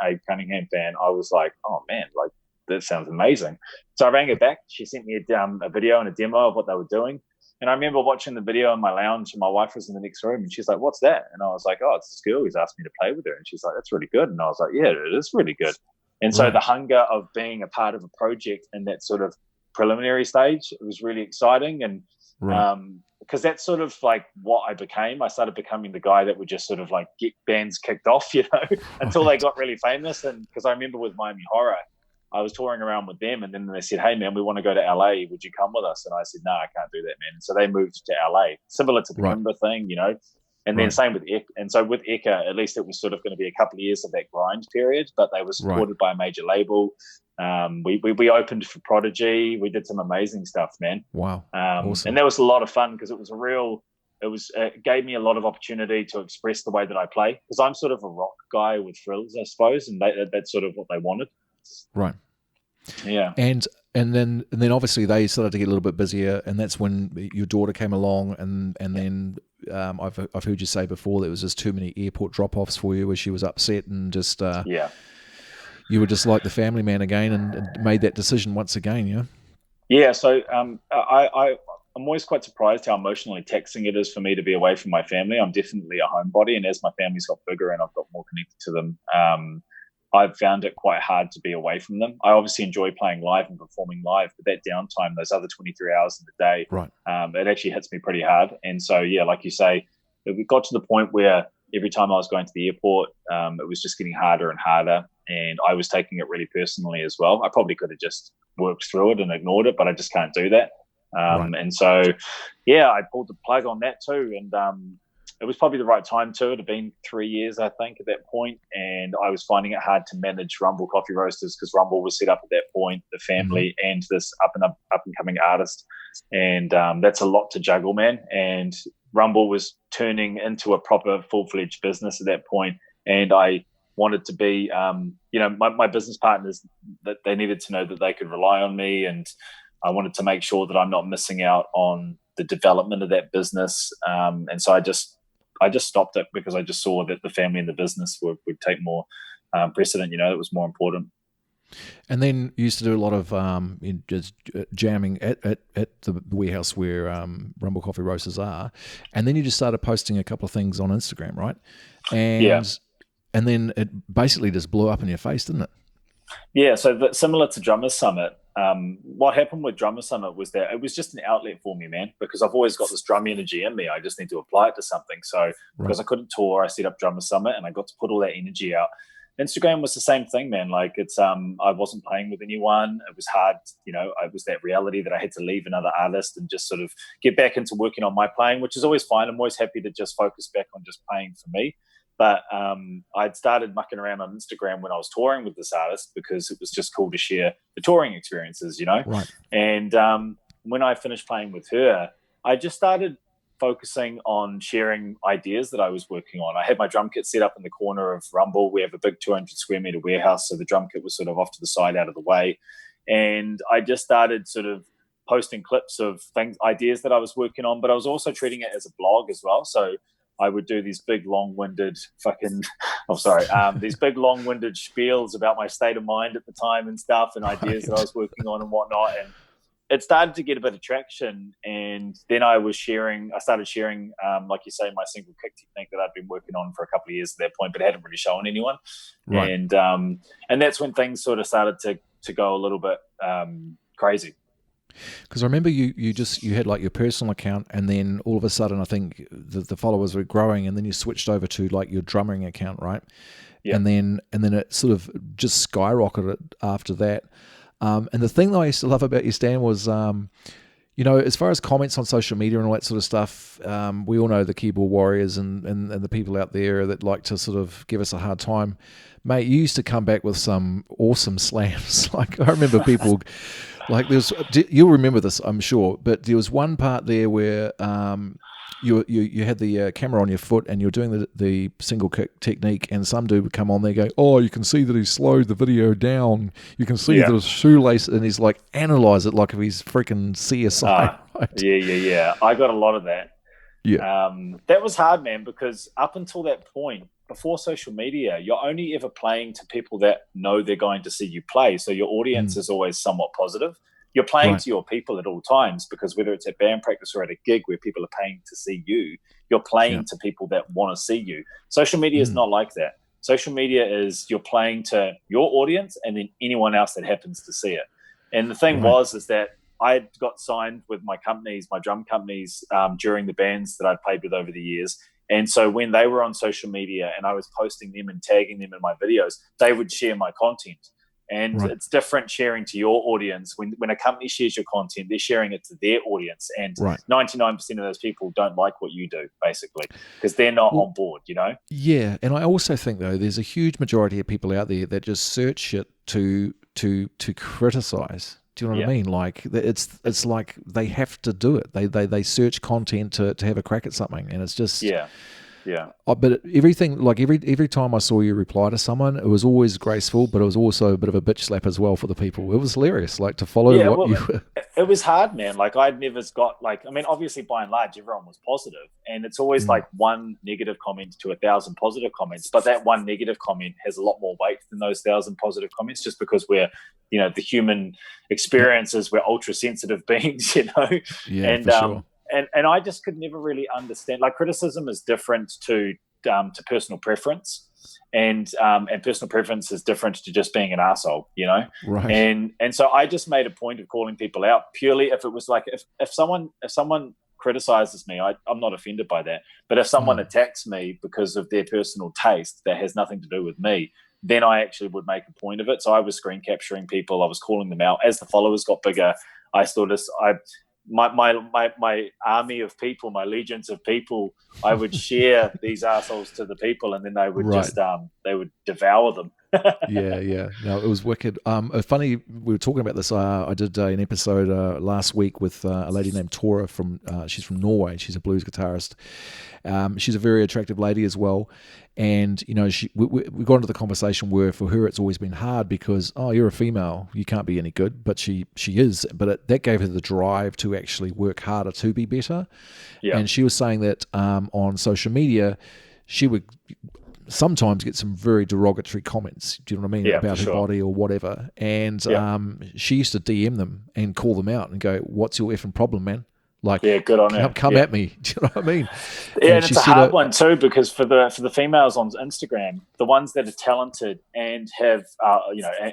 Abe Cunningham fan, I was like, oh man, like that sounds amazing. So I rang her back. She sent me a video and a demo of what they were doing. And I remember watching the video in my lounge, and my wife was in the next room, and she's like, what's that? And I was like, oh, it's this girl who's asked me to play with her. And she's like, that's really good. And I was like, yeah, it is really good. And so the hunger of being a part of a project in that sort of preliminary stage, it was really exciting. And because that's sort of like what I became. I started becoming the guy that would just sort of like get bands kicked off, until they got really famous. And because I remember with Miami Horror, I was touring around with them, and then they said, hey, man, we want to go to LA. Would you come with us? And I said, no, I can't do that, man. And so they moved to LA, similar to the Kimbra thing, And then same with Ecca. And so with Ecca, at least it was sort of going to be a couple of years of that grind period, but they were supported by a major label. We opened for Prodigy. We did some amazing stuff, man. Wow. Awesome. And that was a lot of fun because it gave me a lot of opportunity to express the way that I play, because I'm sort of a rock guy with frills, I suppose. And that's sort of what they wanted. Right. Yeah. And then obviously they started to get a little bit busier, and that's when your daughter came along, and then I've heard you say before there was just too many airport drop-offs for you, where she was upset and just you were just like the family man again, and made that decision once again. Yeah. So I'm always quite surprised how emotionally taxing it is for me to be away from my family. I'm definitely a homebody, and as my family's got bigger and I've got more connected to them, I've found it quite hard to be away from them. I obviously enjoy playing live and performing live, but that downtime, those other 23 hours in the day, it actually hits me pretty hard. And so, like you say, we got to the point where every time I was going to the airport, it was just getting harder and harder. And I was taking it really personally as well. I probably could have just worked through it and ignored it, but I just can't do that. And so, I pulled the plug on that too. And it was probably the right time too. It had been 3 years, I think, at that point, and I was finding it hard to manage Rumble Coffee Roasters because Rumble was set up at that point, the family and this up and coming artist, and that's a lot to juggle, man. And Rumble was turning into a proper full-fledged business at that point, and I wanted to be, my business partners, that they needed to know that they could rely on me, and I wanted to make sure that I'm not missing out on the development of that business, and so I just stopped it because I just saw that the family and the business would take more precedent. It was more important. And then you used to do a lot of just jamming at the warehouse where Rumble Coffee Roasters are, and then you just started posting a couple of things on Instagram, right? And then it basically just blew up in your face, didn't it? Yeah, so similar to Drummer Summit, what happened with Drummer Summit was that it was just an outlet for me, man, because I've always got this drum energy in me. I just need to apply it to something. So because I couldn't tour, I set up Drummer Summit, and I got to put all that energy out. Instagram was the same thing, man. Like it's, I wasn't playing with anyone. It was hard, it was that reality that I had to leave another artist and just sort of get back into working on my playing, which is always fine. I'm always happy to just focus back on just playing for me. But I'd started mucking around on Instagram when I was touring with this artist because it was just cool to share the touring experiences, Right. And when I finished playing with her, I just started focusing on sharing ideas that I was working on. I had my drum kit set up in the corner of Rumble. We have a big 200 square meter warehouse, so the drum kit was sort of off to the side out of the way. And I just started sort of posting clips of ideas that I was working on, but I was also treating it as a blog as well. So I would do these big long-winded these big long-winded spiels about my state of mind at the time and stuff, and ideas that I was working on and whatnot. And it started to get a bit of traction. And then I started sharing, like you say, my single kick technique that I'd been working on for a couple of years at that point, but hadn't really shown anyone. Right. And that's when things sort of started to go a little bit crazy. Because I remember you had like your personal account, and then all of a sudden I think the followers were growing, and then you switched over to like your drumming account, right? Yeah. And then it sort of just skyrocketed after that. And the thing that I used to love about you, Stan, was as far as comments on social media and all that sort of stuff, we all know the keyboard warriors and the people out there that like to sort of give us a hard time. Mate, you used to come back with some awesome slams. Like I remember people, like you'll remember this, I'm sure, but there was one part there where you had the camera on your foot and you're doing the single kick technique, and some dude would come on there going, oh, you can see that he slowed the video down. You can see that his shoelace, and he's like, analyze it like if he's freaking CSI. Right? Yeah. I got a lot of that. Yeah. That was hard, man, because up until that point, before social media, you're only ever playing to people that know they're going to see you play. So your audience is always somewhat positive. You're playing to your people at all times, because whether it's at band practice or at a gig where people are paying to see you, you're playing to people that want to see you. Social media is not like that. Social media is you're playing to your audience and then anyone else that happens to see it. And the thing is that I got signed with my drum companies, during the bands that I'd played with over the years. And so when they were on social media and I was posting them and tagging them in my videos, they would share my content. And it's different sharing to your audience. When a company shares your content, they're sharing it to their audience. And 99% of those people don't like what you do, basically, because they're not on board, you know? Yeah. And I also think, though, there's a huge majority of people out there that just search it to criticize. Do you know what I mean? Like it's like they have to do it. They search content to have a crack at something, and it's just But everything, like every time I saw you reply to someone, it was always graceful, but it was also a bit of a bitch slap as well for the people. It was hilarious, like to follow what you were. It was hard, man. Like I'd never got obviously by and large everyone was positive, and it's always like one negative comment to 1,000 positive comments, but that one negative comment has a lot more weight than those 1,000 positive comments, just because we're, the human experience is we're ultra sensitive beings, Yeah, for sure. And I just could never really understand. Like criticism is different to personal preference, and personal preference is different to just being an asshole, Right. And so I just made a point of calling people out purely if it was like if someone criticizes me, I'm not offended by that. But if someone attacks me because of their personal taste that has nothing to do with me, then I actually would make a point of it. So I was screen capturing people. I was calling them out. As the followers got bigger, my army of people, my legions of people, I would share these assholes to the people, and then they would just they would devour them. Yeah. No, it was wicked. Funny, we were talking about this. I did an episode last week with a lady named Tora she's from Norway. She's a blues guitarist. She's a very attractive lady as well. And, we got into the conversation where for her it's always been hard because, oh, you're a female, you can't be any good. But she is. But that gave her the drive to actually work harder to be better. Yeah. And she was saying that on social media, she would sometimes get some very derogatory comments, do you know what I mean, about her body or whatever. And she used to DM them and call them out and go, what's your effing problem, man? Like, good on her. Come at me. Do you know what I mean? Yeah, and it's a hard one too, because for the females on Instagram, the ones that are talented and have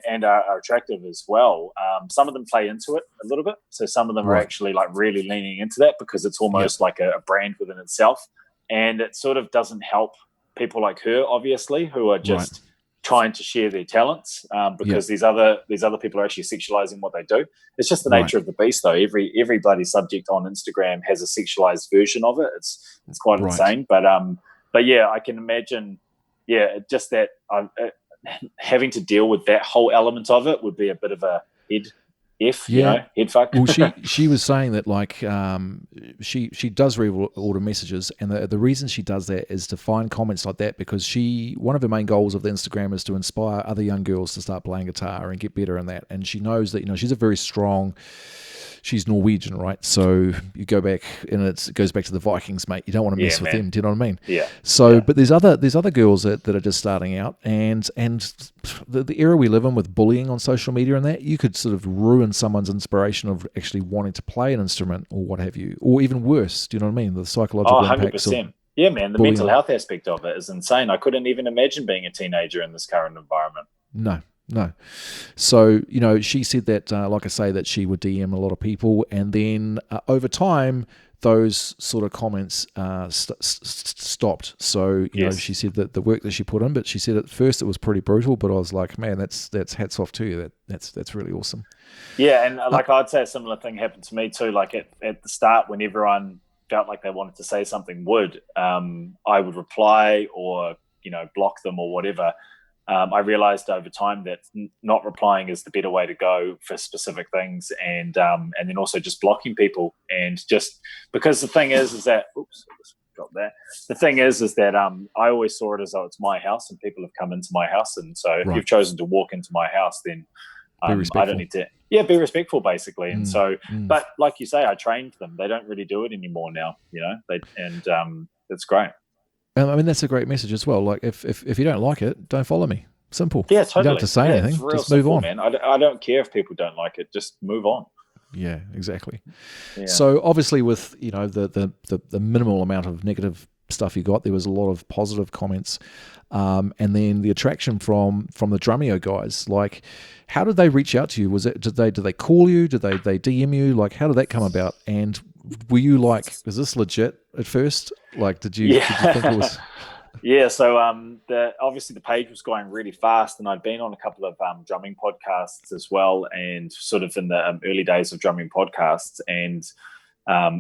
and are attractive as well, some of them play into it a little bit. So some of them are actually like really leaning into that because it's almost like a brand within itself, and it sort of doesn't help people like her, obviously, who are just trying to share their talents, because these other people are actually sexualizing what they do. It's just the nature of the beast, though. Every bloody subject on Instagram has a sexualized version of it. It's quite insane. But yeah, I can imagine. Yeah, just that having to deal with that whole element of it would be a bit of a head fuck. Well, she was saying that like she does read all the messages, and the reason she does that is to find comments like that, because one of her main goals of the Instagram is to inspire other young girls to start playing guitar and get better in that. And she knows that she's a very strong. She's Norwegian, right? So you go back, and it goes back to the Vikings, mate. You don't want to mess with them. Do you know what I mean? Yeah. So, but there's other girls that are just starting out, and the era we live in with bullying on social media and that, you could sort of ruin someone's inspiration of actually wanting to play an instrument or what have you, or even worse. Do you know what I mean? The psychological impacts. 100%. Yeah, man. The mental health aspect of it is insane. I couldn't even imagine being a teenager in this current environment. No. So, she said that, like I say, that she would DM a lot of people, and then over time, those sort of comments stopped. So, she said that the work that she put in, but she said at first it was pretty brutal, but I was like, man, that's hats off to you. That's really awesome. Yeah, and like I'd say a similar thing happened to me too. Like at the start, when everyone felt like they wanted to say something I would reply or, block them or whatever. I realized over time that not replying is the better way to go for specific things, and then also just blocking people, and just because the thing is that oops, I just dropped that. The thing is that I always saw it as though it's my house and people have come into my house, and so if you've chosen to walk into my house, then I don't need to. Yeah, be respectful, basically. And so, but like you say, I trained them. They don't really do it anymore now, you know. It's great. I mean, that's a great message as well. Like, if you don't like it, don't follow me. Simple. Yeah, totally. You don't have to say anything. Just move on, man. I don't care if people don't like it. Just move on. Yeah, exactly. Yeah. So obviously, with the minimal amount of negative stuff you got, there was a lot of positive comments, and then the attraction from the Drumeo guys. Like, how did they reach out to you? Did they call you? Did they DM you? Like, how did that come about? And were you like, is this legit at first? Like, did you think it was? Yeah, so obviously the page was going really fast, and I'd been on a couple of drumming podcasts as well, and sort of in the early days of drumming podcasts, and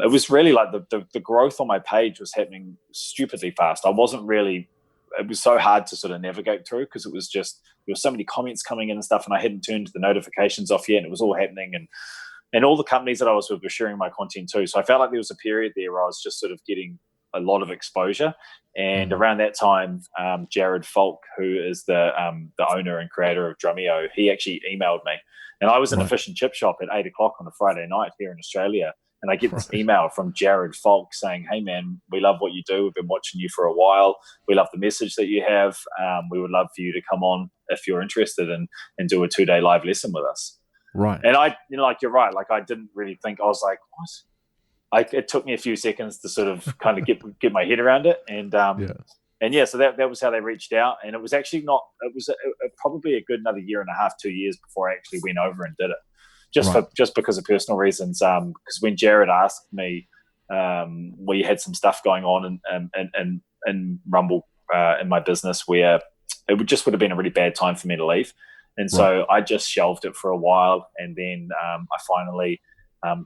it was really like the growth on my page was happening stupidly fast. It was so hard to sort of navigate through because it was just, there were so many comments coming in and stuff, and I hadn't turned the notifications off yet, and it was all happening, and all the companies that I was with were sharing my content too. So I felt like there was a period there where I was just sort of getting a lot of exposure. And around that time, Jared Falk, who is the owner and creator of Drumeo, he actually emailed me. And I was in a fish and chip shop at 8 o'clock on a Friday night here in Australia. And I get this email from Jared Falk saying, "Hey man, we love what you do. We've been watching you for a while. We love the message that you have. We would love for you to come on if you're interested and do a 2-day live lesson with us." Right. And I, like, you're right. Like, I didn't really think, I was like, what? It took me a few seconds to sort of kind of get my head around it. And so that was how they reached out. And it was actually probably a good another year and a half, 2 years before I actually went over and did it. Just because of personal reasons. Because when Jared asked me, we had some stuff going on in Rumble in my business where it would have been a really bad time for me to leave. And so I just shelved it for a while. And then I finally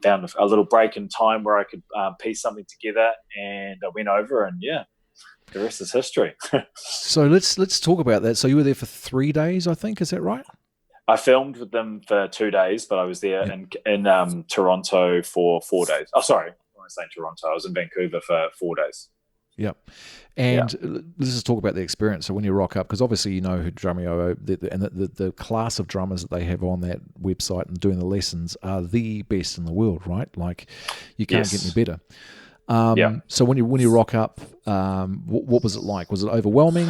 found a little break in time where I could piece something together, and I went over, and the rest is history. So let's talk about that. So you were there for 3 days, I think. Is that right? I filmed with them for 2 days, but I was there in Toronto for 4 days. Oh, sorry, I was saying Toronto. I was in Vancouver for 4 days. Yep. And let's just talk about the experience. So when you rock up, because obviously you know who Drumeo and the class of drummers that they have on that website and doing the lessons are the best in the world, right? Like, you can't get any better. So when you rock up, what was it like? Was it overwhelming?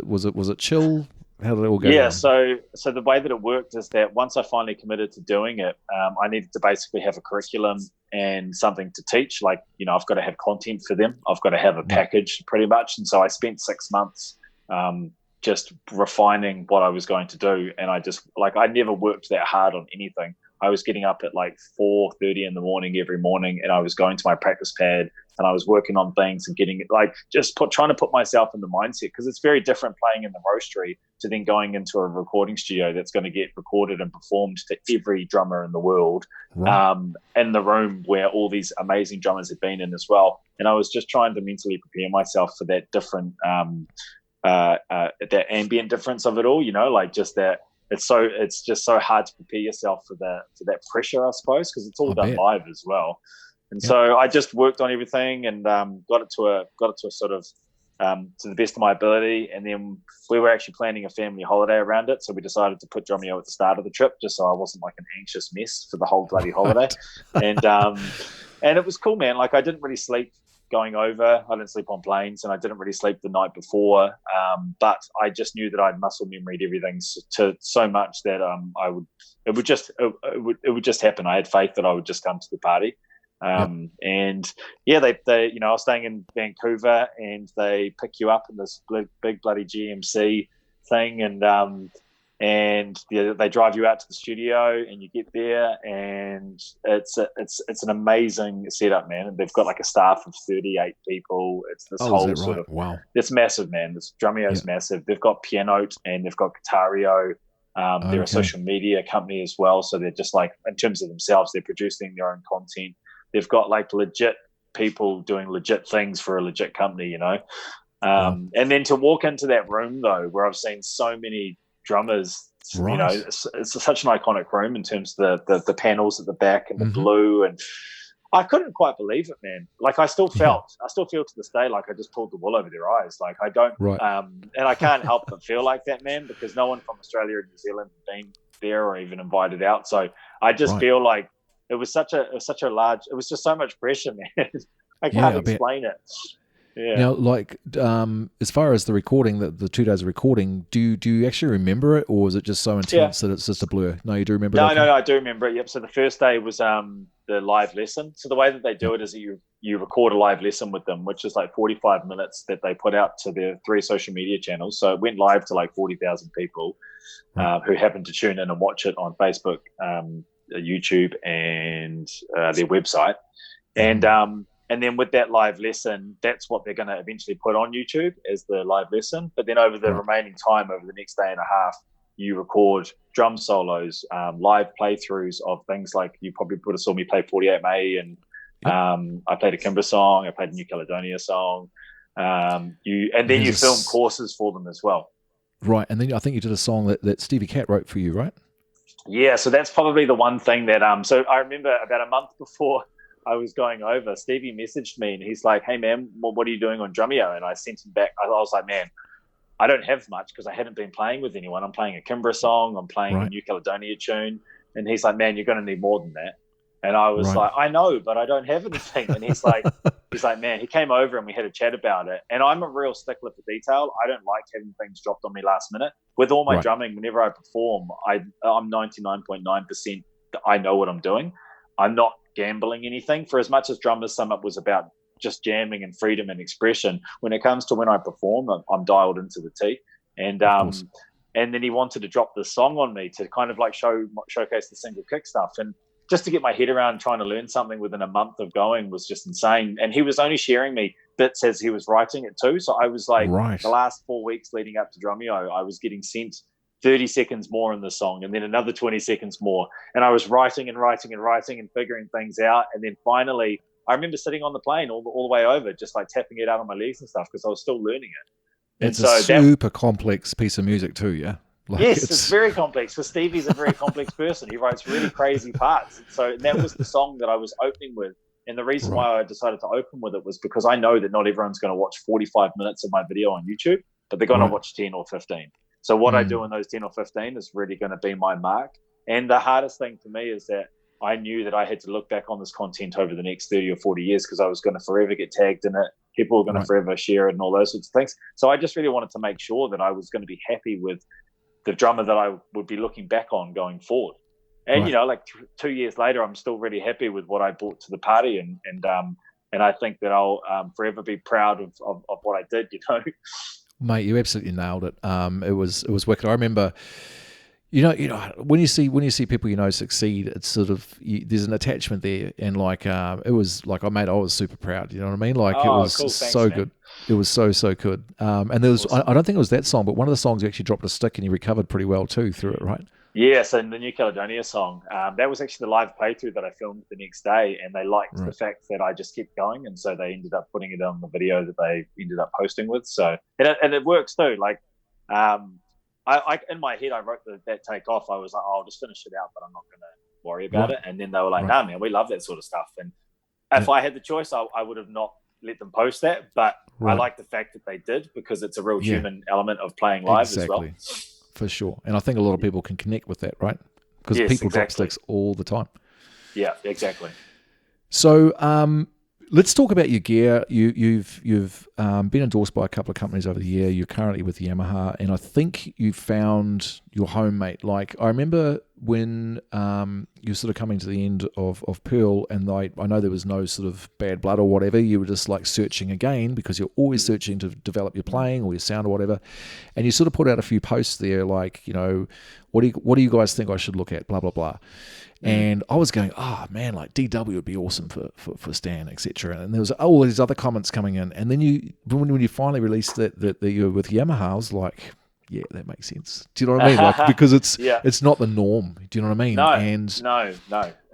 Was it chill? How did it all go down? So the way that it worked is that once I finally committed to doing it, I needed to basically have a curriculum and something to teach. Like, I've got to have content for them. I've got to have a package pretty much. And so I spent 6 months just refining what I was going to do. And I never worked that hard on anything. I was getting up at like 4:30 in the morning every morning, and I was going to my practice pad and I was working on things and getting it, like, trying to put myself in the mindset, because it's very different playing in the roastery to then going into a recording studio that's going to get recorded and performed to every drummer in the world, in the room where all these amazing drummers had been in as well. And I was just trying to mentally prepare myself for that different, that ambient difference of it all, like just that. It's just so hard to prepare yourself for that pressure, I suppose, because it's all done live as well. And so I just worked on everything and got it to a sort of to the best of my ability. And then we were actually planning a family holiday around it, so we decided to put Drumeo at the start of the trip, just so I wasn't like an anxious mess for the whole bloody holiday. And it was cool, man. Like, I didn't really sleep going over. I didn't sleep on planes, and I didn't really sleep the night before. But I just knew that I'd muscle memoried everything so much that it would just happen. I had faith that I would just come to the party. And they I was staying in Vancouver, and they pick you up in this big bloody GMC thing, and they drive you out to the studio, and you get there, and it's an amazing setup, man. And they've got like a staff of 38 people. It's this whole sort of, it's massive, man. This Drumeo's massive. They've got Pianote and they've got Guitario. They're a social media company as well, so they're just like, in terms of themselves, they're producing their own content. They've got like legit people doing legit things for a legit company, And then to walk into that room though, where I've seen so many drummers, Right. you know, it's such an iconic room in terms of the panels at the back and the blue, and I couldn't quite believe it, man. Like I still feel to this day like I just pulled the wool over their eyes. Like I don't, and I can't help but feel like that, man, because no one from Australia or New Zealand had been there or even invited out. So I just feel like it was just so much pressure, man. I can't explain it. Yeah. Now, like, as far as the recording, the 2 days of recording, do you actually remember it, or is it just so intense that it's just a blur? No, you do remember it? No, I do remember it. Yep. So the first day was the live lesson. So the way that they do it is that you record a live lesson with them, which is like 45 minutes that they put out to their 3 social media channels. So it went live to like 40,000 people who happened to tune in and watch it on Facebook, YouTube, and their website. And then with that live lesson, that's what they're going to eventually put on YouTube as the live lesson. But then over the remaining time, over the next day and a half, you record drum solos, live playthroughs of things like you probably would have saw me play 48 May, and I played a Kimbra song, I played a New Caledonia song. You film courses for them as well. Right, and then I think you did a song that Stevie Cat wrote for you, right? Yeah, so that's probably the one thing that so I remember about a month before I was going over, Stevie messaged me and he's like, "Hey man, what are you doing on Drumeo?" And I sent him back. I was like, "Man, I don't have much because I hadn't been playing with anyone. I'm playing a Kimbra song, I'm playing a New Caledonia tune." And he's like, "Man, you're going to need more than that." And I was like, "I know, but I don't have anything." And he's like, "Man," he came over and we had a chat about it. And I'm a real stickler for detail. I don't like having things dropped on me last minute. With all my drumming, whenever I perform, I'm 99.9% I know what I'm doing. I'm not gambling anything. For as much as Drummers Summit was about just jamming and freedom and expression, when it comes to when I perform, I'm dialed into the T. And then he wanted to drop this song on me to kind of like showcase the single kick stuff. And just to get my head around trying to learn something within a month of going was just insane. And he was only sharing me bits as he was writing it too. So I was like, the last 4 weeks leading up to Drumeo, I was getting sent 30 seconds more in the song and then another 20 seconds more. And I was writing and figuring things out. And then finally, I remember sitting on the plane all the way over, just like tapping it out on my legs and stuff because I was still learning it. It's a super complex piece of music too, yeah? Like yes, it's very complex because Stevie's a very complex person. He writes really crazy parts. So that was the song that I was opening with. And the reason why I decided to open with it was because I know that not everyone's going to watch 45 minutes of my video on YouTube, but they're going to watch 10 or 15. So what I do in those 10 or 15 is really going to be my mark. And the hardest thing for me is that I knew that I had to look back on this content over the next 30 or 40 years because I was going to forever get tagged in it. People were going to forever share it and all those sorts of things. So I just really wanted to make sure that I was going to be happy with the drummer that I would be looking back on going forward. And, you know, like 2 years later, I'm still really happy with what I brought to the party. And I think that I'll forever be proud of what I did, you know. Mate, you absolutely nailed it. It was wicked. I remember, you know, when you see people you know succeed, it's sort of there's an attachment there, and like it was like I was super proud. You know what I mean? Like it was cool. Thanks, so man. Good. It was so good. And there was awesome. I don't think it was that song, but one of the songs you actually dropped a stick and you recovered pretty well too through it, right? Yeah, so the New Caledonia song, that was actually the live playthrough that I filmed the next day, and they liked the fact that I just kept going, and so they ended up putting it on the video that they ended up posting with. So and it works too. Like, I in my head I wrote that take off. I was like, I'll just finish it out, but I'm not going to worry about it. And then they were like, "Nah, man, we love that sort of stuff." And if I had the choice, I would have not let them post that, but I like the fact that they did because it's a real human element of playing live as well. For sure. And I think a lot of people can connect with that, right? Because people drop sticks all the time. Yeah, exactly. So let's talk about your gear. You've been endorsed by a couple of companies over the year. You're currently with Yamaha, and I think you found your home, mate. Like I remember when you're sort of coming to the end of Pearl, and I know there was no sort of bad blood or whatever. You were just like searching again because you're always searching to develop your playing or your sound or whatever. And you sort of put out a few posts there, like, you know, what do you guys think I should look at? Blah blah blah. And I was going, man, like DW would be awesome for Stan, etc. And there was all these other comments coming in. And then when you finally released that you're with Yamaha, I was like, yeah, that makes sense. Do you know what I mean? Like because it's not the norm. Do you know what I mean? No.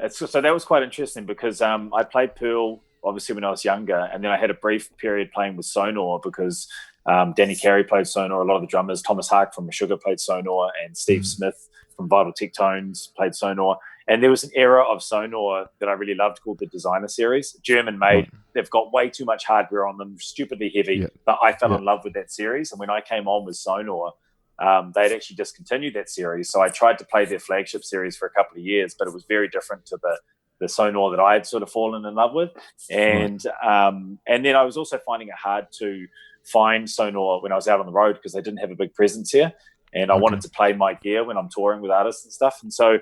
So that was quite interesting because I played Pearl obviously when I was younger, and then I had a brief period playing with Sonor because Danny Carey played Sonor. A lot of the drummers, Thomas Hark from Sugar played Sonor, and Steve Smith from Vital Tectones played Sonor. And there was an era of Sonor that I really loved called the Designer Series, German made. Right. They've got way too much hardware on them, stupidly heavy, but I fell in love with that series. And when I came on with Sonor, they'd actually discontinued that series. So I tried to play their flagship series for a couple of years, but it was very different to the Sonor that I had sort of fallen in love with. And and then I was also finding it hard to find Sonor when I was out on the road because they didn't have a big presence here. And I wanted to play my gear when I'm touring with artists and stuff. And so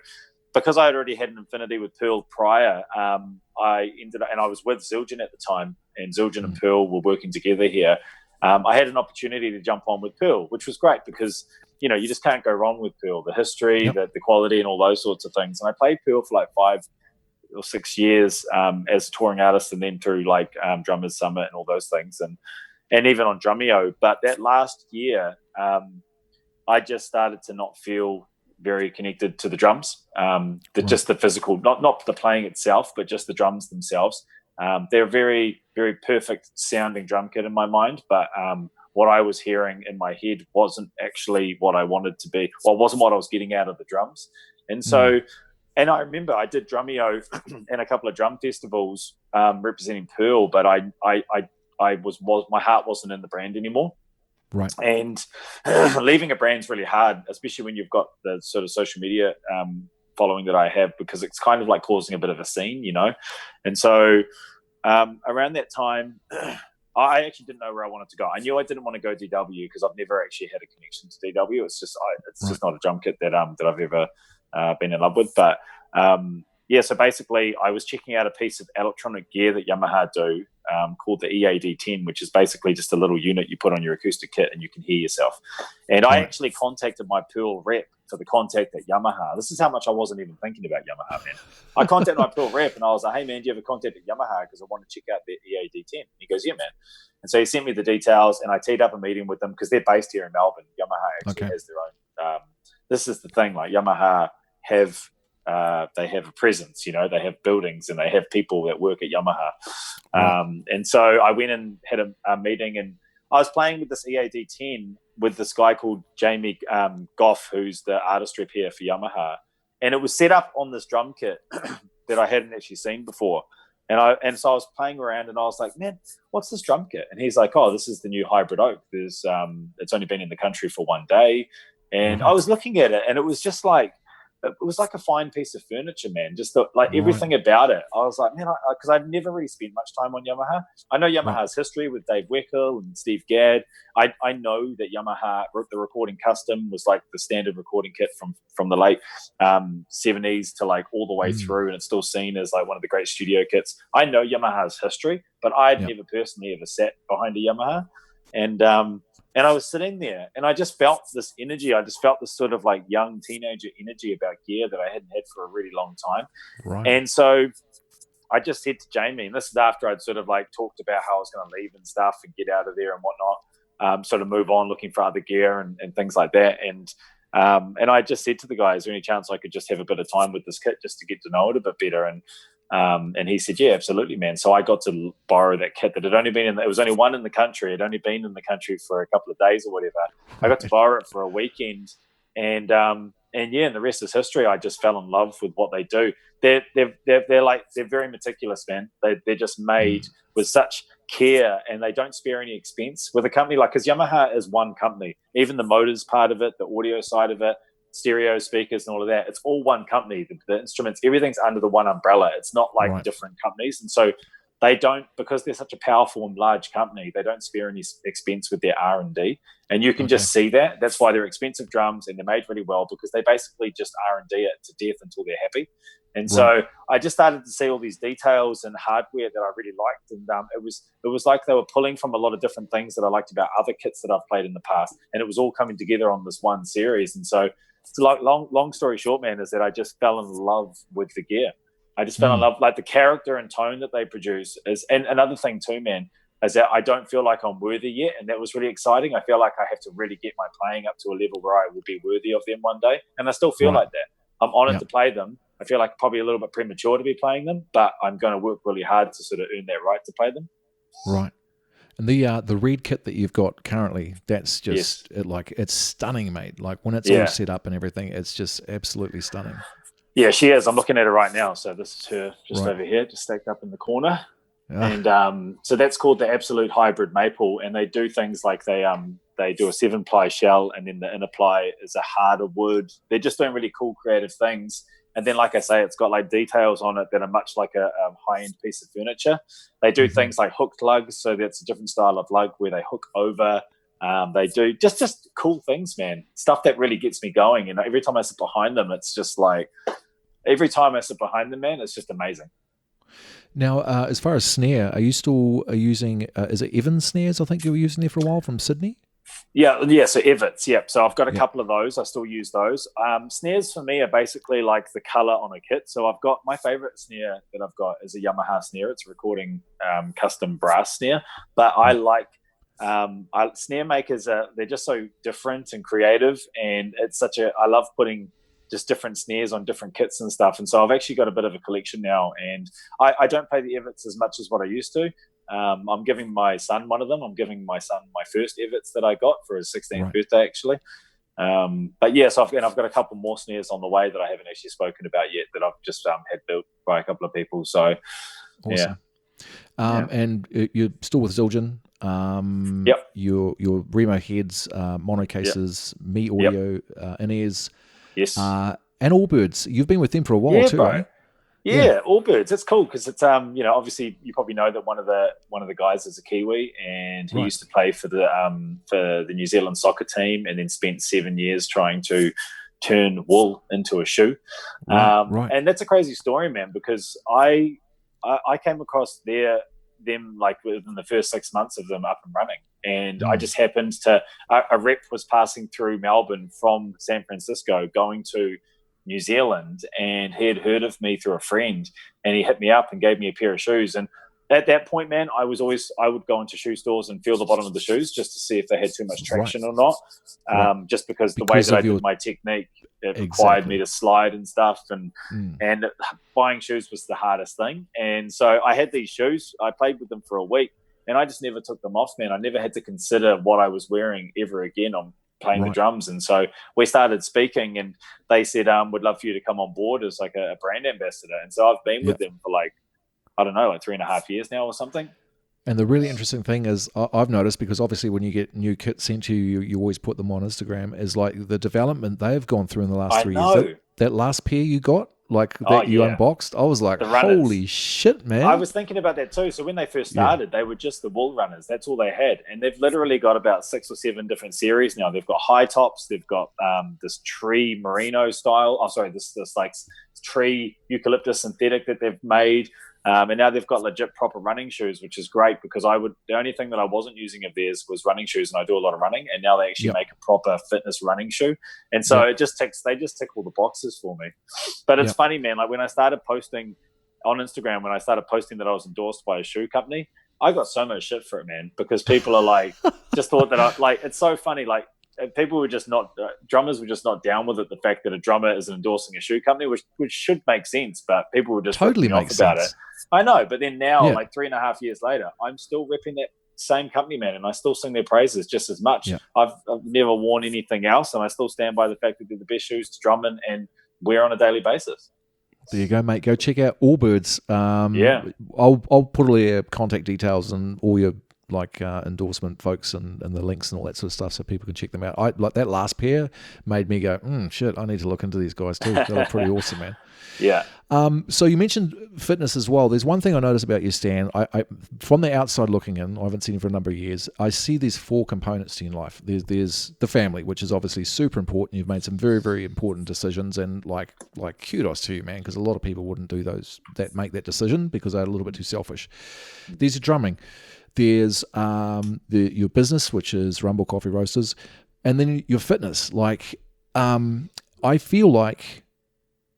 because I had already had an affinity with Pearl prior, I ended up, and I was with Zildjian at the time, and Zildjian and Pearl were working together here. I had an opportunity to jump on with Pearl, which was great because, you know, you just can't go wrong with Pearl, the history, the quality and all those sorts of things. And I played Pearl for like 5 or 6 years as a touring artist, and then through like Drummers Summit and all those things, and even on Drumeo. But that last year, I just started to not feel very connected to the drums, just the physical, not the playing itself, but just the drums themselves. They're very, very perfect sounding drum kit in my mind, but what I was hearing in my head wasn't actually what I wanted to be. Well, it wasn't what I was getting out of the drums. And so, and I remember I did Drumeo and a couple of drum festivals representing Pearl, but I was my heart wasn't in the brand anymore. Right. And leaving a brand's really hard, especially when you've got the sort of social media following that I have, because it's kind of like causing a bit of a scene, you know. And so around that time, I actually didn't know where I wanted to go. I knew I didn't want to go DW because I've never actually had a connection to DW. It's just just not a drum kit that I've ever been in love with. But so basically I was checking out a piece of electronic gear that Yamaha do called the EAD10, which is basically just a little unit you put on your acoustic kit and you can hear yourself. And I actually contacted my Pearl rep for the contact at Yamaha. This is how much I wasn't even thinking about Yamaha, man. I contacted my Pearl rep and I was like, hey, man, do you have a contact at Yamaha? Because I want to check out their EAD10. He goes, yeah, man. And so he sent me the details and I teed up a meeting with them because they're based here in Melbourne. Yamaha actually has their own. This is the thing, like Yamaha have they have a presence, you know, they have buildings and they have people that work at Yamaha. And so I went and had a meeting, and I was playing with this EAD10 with this guy called Jamie Goff, who's the artist rep here for Yamaha. And it was set up on this drum kit that I hadn't actually seen before. And so I was playing around and I was like, man, what's this drum kit? And he's like, oh, this is the new hybrid oak. There's it's only been in the country for 1 day. And I was looking at it and it was just like, it was like a fine piece of furniture, man. Just everything about it. I was like, man, because I'd never really spent much time on Yamaha. I know Yamaha's history with Dave Weckl and Steve Gadd. I know that Yamaha, the recording custom was like the standard recording kit from the late 70s to like all the way through, and it's still seen as like one of the great studio kits. I know Yamaha's history, but I'd never personally ever sat behind a Yamaha. And I was sitting there and I just felt this energy. I just felt this sort of like young teenager energy about gear that I hadn't had for a really long time. Right. And so I just said to Jamie, and this is after I'd sort of like talked about how I was going to leave and stuff and get out of there and whatnot, sort of move on looking for other gear and things like that. And I just said to the guy, is there any chance I could just have a bit of time with this kit just to get to know it a bit better? And he said, yeah, absolutely, man. So I got to borrow that kit that had only been it was only one in the country. It had only been in the country for a couple of days or whatever. I got to borrow it for a weekend. And the rest is history. I just fell in love with what they do. They're very meticulous, man. They're just made with such care and they don't spare any expense with a company like, because Yamaha is one company, even the motors part of it, the audio side of it, stereo speakers and all of that, it's all one company. The instruments, everything's under the one umbrella. It's not like different companies. And so they don't, because they're such a powerful and large company, they don't spare any expense with their R&D. And you can just see that. That's why they're expensive drums and they're made really well, because they basically just R&D it to death until they're happy. And so I just started to see all these details and hardware that I really liked. And it was like they were pulling from a lot of different things that I liked about other kits that I've played in the past. And it was all coming together on this one series. And so it's like long story short, man, is that I just fell in love with the gear. I just fell in love, like the character and tone that they produce is, and another thing too, man, is that I don't feel like I'm worthy yet. And that was really exciting. I feel like I have to really get my playing up to a level where I will be worthy of them one day. And I still feel like that. I'm honored to play them. I feel like probably a little bit premature to be playing them, but I'm going to work really hard to sort of earn that right to play them. Right. And the red kit that you've got currently, that's just it's stunning, mate. Like when it's all set up and everything, it's just absolutely stunning. Yeah, she is. I'm looking at her right now. So this is her just over here, just stacked up in the corner. And so that's called the Absolute Hybrid Maple, and they do things like they do a 7-ply shell, and then the inner ply is a harder wood. They're just doing really cool, creative things. And then, like I say, it's got like details on it that are much like a high-end piece of furniture. They do things like hooked lugs, so that's a different style of lug where they hook over. They do just cool things, man. Stuff that really gets me going. And every time I sit behind them, it's just like man, it's just amazing. Now, as far as snare, are you still using? Is it Evans snares? I think you were using there for a while from Sydney. Yeah. So Everts, yep. So I've got a couple of those. I still use those. Snares for me are basically like the color on a kit. So I've got my favorite snare that I've got is a Yamaha snare. It's a recording custom brass snare. But I like snare makers. They're just so different and creative, and it's I love putting just different snares on different kits and stuff. And so I've actually got a bit of a collection now, and I don't play the Everts as much as what I used to. I'm giving my son one of them. I'm giving my son my first Everts that I got for his 16th birthday, actually. But yeah, so I've got a couple more snares on the way that I haven't actually spoken about yet that I've just had built by a couple of people. So, awesome. And you're still with Zildjian. Yep. Your Remo heads, mono cases, Me Audio, in-ears. Yes. And Allbirds. You've been with them for a while too, right? Yeah, Allbirds. It's cool because it's obviously you probably know that one of the guys is a Kiwi, and he used to play for the New Zealand soccer team, and then spent 7 years trying to turn wool into a shoe. And that's a crazy story, man, because I came across them like within the first 6 months of them up and running, and I just happened to a rep was passing through Melbourne from San Francisco going to New Zealand, and he had heard of me through a friend, and he hit me up and gave me a pair of shoes. And at that point, man, I would go into shoe stores and feel the bottom of the shoes just to see if they had too much traction or not. Just because the way that I did my technique, it required me to slide and stuff, and buying shoes was the hardest thing. And so I had these shoes. I played with them for a week, and I just never took them off, man. I never had to consider what I was wearing ever again on playing the drums. And so we started speaking, and they said, would love for you to come on board as like a brand ambassador. And so I've been with them for like 3.5 years now or something. And the really interesting thing is I've noticed, because obviously when you get new kits sent to you, you always put them on Instagram, is like the development they've gone through in the last 3 years. That last pair you got, you unboxed, I was like, holy shit, man. I was thinking about that too. So when they first started, they were just the wool runners. That's all they had. And they've literally got about 6 or 7 different series now. They've got high tops. They've got this tree merino style. This like tree eucalyptus synthetic that they've made. And now they've got legit proper running shoes, which is great, because the only thing that I wasn't using of theirs was running shoes, and I do a lot of running, and now they actually make a proper fitness running shoe. And so they just tick all the boxes for me. But it's funny, man, like when I started posting on Instagram, when I started posting that I was endorsed by a shoe company, I got so much shit for it, man, because people are like, just thought that it's so funny. Like, people were just not, drummers were just not down with it. The fact that a drummer is endorsing a shoe company, which should make sense, but people were just totally off about it. I know, but then now, like 3.5 years later, I'm still repping that same company, man, and I still sing their praises just as much. Yeah. I've never worn anything else, and I still stand by the fact that they're the best shoes to drum in and wear on a daily basis. There you go, mate. Go check out Allbirds. I'll put all your contact details and all your endorsement folks and the links and all that sort of stuff, so people can check them out. I like that last pair made me go, shit, I need to look into these guys too. They look pretty awesome, man. Yeah. So you mentioned fitness as well. There's one thing I noticed about you, Stan. I from the outside looking in, I haven't seen you for a number of years. I see there's 4 components to your life. There's the family, which is obviously super important. You've made some very, very important decisions, and like kudos to you, man, because a lot of people wouldn't do make that decision because they're a little bit too selfish. There's your drumming. There's your business, which is Rumble Coffee Roasters, and then your fitness. I feel like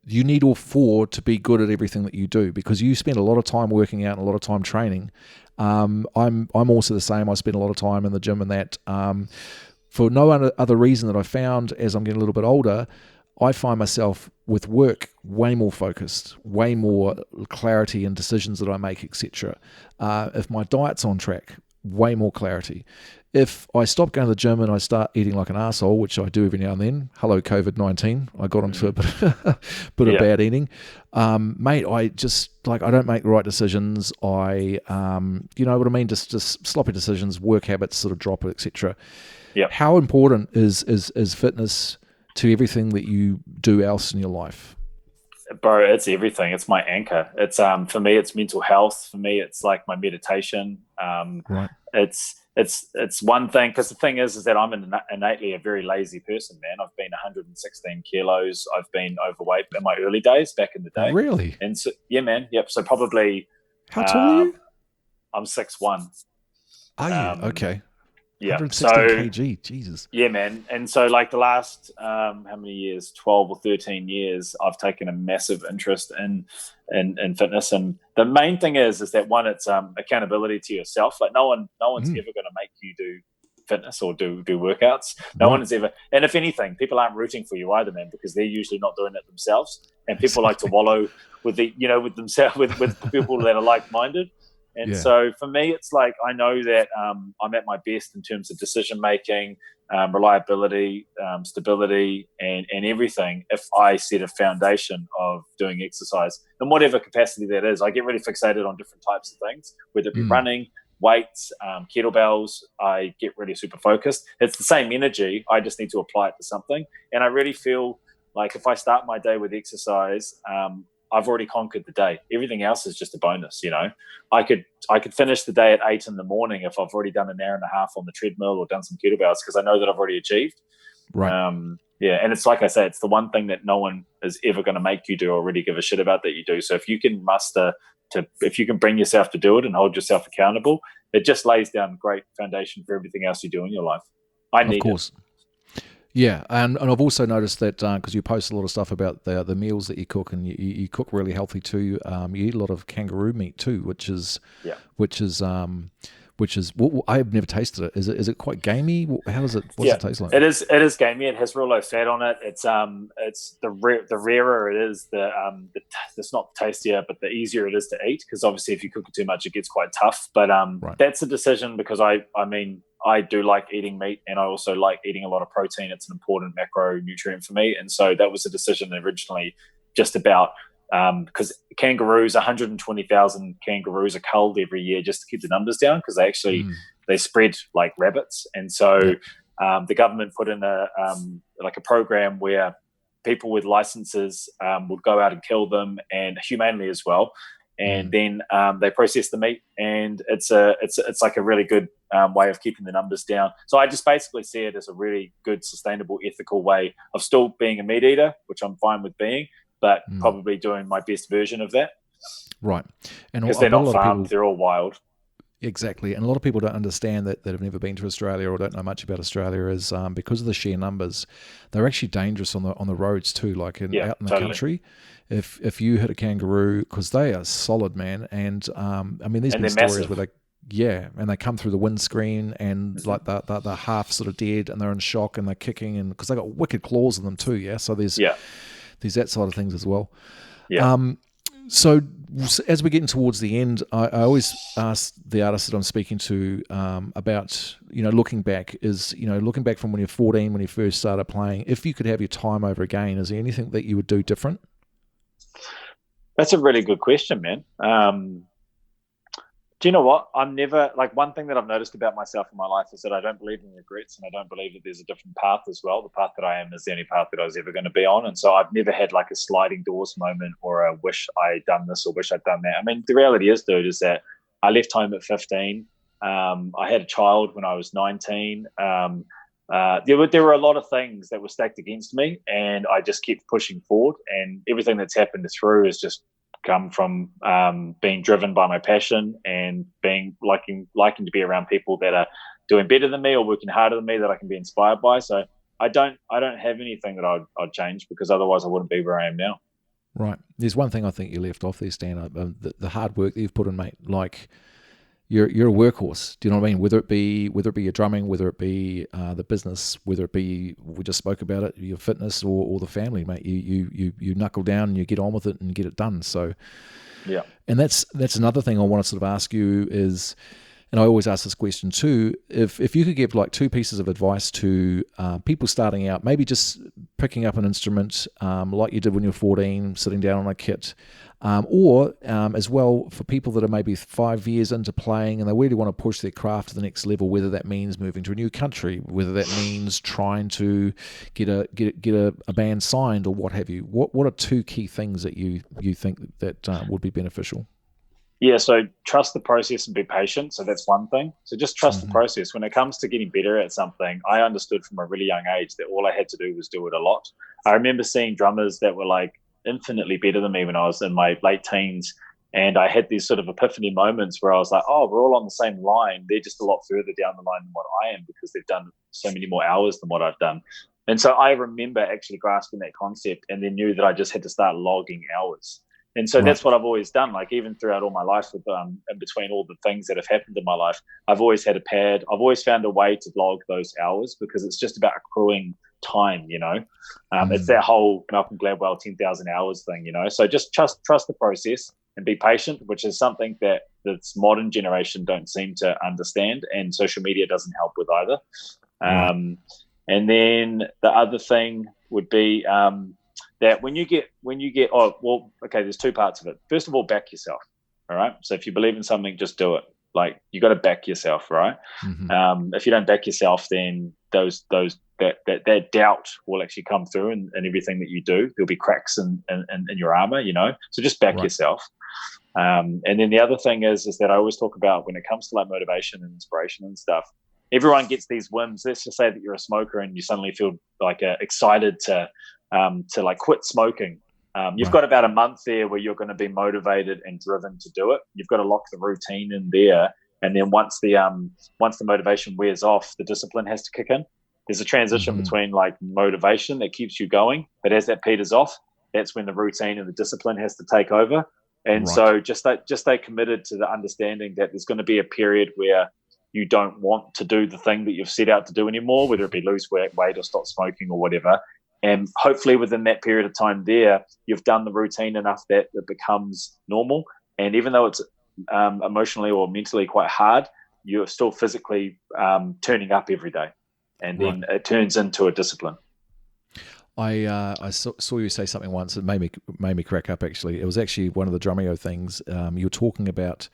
you need all 4 to be good at everything that you do, because you spend a lot of time working out and a lot of time training. I'm also the same. I spend a lot of time in the gym and that. For no other reason that I found as I'm getting a little bit older, I find myself with work way more focused, way more clarity in decisions that I make, etc. If my diet's on track, way more clarity. If I stop going to the gym and I start eating like an arsehole, which I do every now and then, hello COVID-19, I got into a bit of bad eating. Mate, I just, I don't make the right decisions. You know what I mean? Just sloppy decisions, work habits sort of drop, etc. Yeah. How important is fitness to everything that you do else in your life? Bro, it's everything. It's my anchor. It's for me, it's mental health. For me, it's like my meditation. Right. It's one thing, because the thing is that I'm innately a very lazy person, man. I've been 116 kilos. I've been overweight in my early days, back in the day. Really? And so, yeah, man. Yep. So probably. How tall are you? I'm 6'1". Are you? Okay. Yeah. 116 kg. Jesus. Yeah, man. And so like the last, how many years, 12 or 13 years, I've taken a massive interest in fitness. And the main thing is that one, it's accountability to yourself. Like no one's ever going to make you do fitness or do workouts. No one is ever. And if anything, people aren't rooting for you either, man, because they're usually not doing it themselves. And people like to wallow with with themselves, with people that are like-minded. And so for me, it's like I know that I'm at my best in terms of decision making, reliability, stability, and everything if I set a foundation of doing exercise in whatever capacity that is. I get really fixated on different types of things, whether it be running, weights, kettlebells. I get really super focused. It's the same energy. I just need to apply it to something. And I really feel like if I start my day with exercise, I've already conquered the day. Everything else is just a bonus, you know. I could finish the day at 8 in the morning if I've already done an hour and a half on the treadmill or done some kettlebells, because I know that I've already achieved. Right. And it's like I say, it's the one thing that no one is ever going to make you do or really give a shit about that you do. So if you can if you can bring yourself to do it and hold yourself accountable, it just lays down a great foundation for everything else you do in your life. Of course. Yeah, and I've also noticed that because you post a lot of stuff about the meals that you cook, and you cook really healthy too. You eat a lot of kangaroo meat too, which is well, I've never tasted it. Is it quite gamey? How does it? What's it taste like? It is gamey. It has real low fat on it. It's the rarer it is, it's not tastier, but the easier it is to eat, because obviously if you cook it too much, it gets quite tough. But that's a decision, because I do like eating meat, and I also like eating a lot of protein. It's an important macronutrient for me. And so that was a decision originally just about, because 120,000 kangaroos are culled every year just to keep the numbers down, because they spread like rabbits. And so the government put in a program where people with licenses would go out and kill them, and humanely as well. And then they process the meat, and it's like a really good way of keeping the numbers down. So I just basically see it as a really good, sustainable, ethical way of still being a meat eater, which I'm fine with being, but probably doing my best version of that. Right. And because they're not farmed, they're all wild. Exactly. And a lot of people don't understand that have never been to Australia or don't know much about Australia is because of the sheer numbers, they're actually dangerous on the roads too, like out in the country. If you hit a kangaroo, because they are solid, man. And there's been stories where they come through the windscreen and like they're half sort of dead and they're in shock and they're kicking, and because they got wicked claws in them too. Yeah. So there's that side of things as well. Yeah. So as we're getting towards the end, I always ask the artists that I'm speaking to about, looking back from when you're 14, when you first started playing, if you could have your time over again, is there anything that you would do different? That's a really good question, man. Do you know what? I'm never, one thing that I've noticed about myself in my life is that I don't believe in regrets, and I don't believe that there's a different path as well. The path that I am is the only path that I was ever going to be on. And so I've never had like a sliding doors moment or a wish I'd done this or wish I'd done that. I mean, the reality is, dude, is that I left home at 15. I had a child when I was 19. There were a lot of things that were stacked against me, and I just kept pushing forward, and everything that's happened through is just come from being driven by my passion and being liking to be around people that are doing better than me or working harder than me that I can be inspired by. So I don't have anything that I'd change, because otherwise I wouldn't be where I am now. Right. There's one thing I think you left off there, Stan, the hard work that you've put in, mate. Like you're a workhorse. Do you know what I mean? Whether it be your drumming, whether it be the business, whether it be, we just spoke about it, your fitness or the family, mate. You knuckle down and you get on with it and get it done. So yeah. And that's another thing I want to sort of ask you is and I always ask this question too, if you could give like two pieces of advice to people starting out, maybe just picking up an instrument like you did when you were 14, sitting down on a kit, or as well for people that are maybe 5 years into playing and they really want to push their craft to the next level, whether that means moving to a new country, whether that means trying to get a band signed or what have you. What are two key things that you think that would be beneficial? Yeah, so trust the process and be patient. So that's one thing. So just trust the process. When it comes to getting better at something, I understood from a really young age that all I had to do was do it a lot. I remember seeing drummers that were like infinitely better than me when I was in my late teens. And I had these sort of epiphany moments where I was like, oh, we're all on the same line. They're just a lot further down the line than what I am because they've done so many more hours than what I've done. And so I remember actually grasping that concept and then knew that I just had to start logging hours. And so that's what I've always done. Like even throughout all my life, with in between all the things that have happened in my life, I've always had a pad. I've always found a way to log those hours because it's just about accruing time, you know. It's that whole Malcolm Gladwell 10,000 hours thing, you know. So just trust the process and be patient, which is something that this modern generation don't seem to understand, and social media doesn't help with either. And then the other thing would be that when you get there's two parts of it. First of all, back yourself. All right. So if you believe in something, just do it. Like you got to back yourself, right? If you don't back yourself, then that doubt will actually come through in everything that you do. There'll be cracks in your armor, you know. So just back yourself. And then the other thing is that I always talk about when it comes to like motivation and inspiration and stuff. Everyone gets these whims. Let's just say that you're a smoker and you suddenly feel like excited to like quit smoking. You've got about a month there where you're going to be motivated and driven to do it. You've got to lock the routine in there, and then once the motivation wears off, the discipline has to kick in. There's a transition between like motivation that keeps you going, but as that peters off, that's when the routine and the discipline has to take over. And so just stay committed to the understanding that there's going to be a period where you don't want to do the thing that you've set out to do anymore, whether it be lose weight or stop smoking or whatever. And hopefully within that period of time there, you've done the routine enough that it becomes normal. And even though it's emotionally or mentally quite hard, you're still physically turning up every day. And then it turns into a discipline. I saw you say something once that made me crack up, actually. It was actually one of the Drumeo things. You were talking about,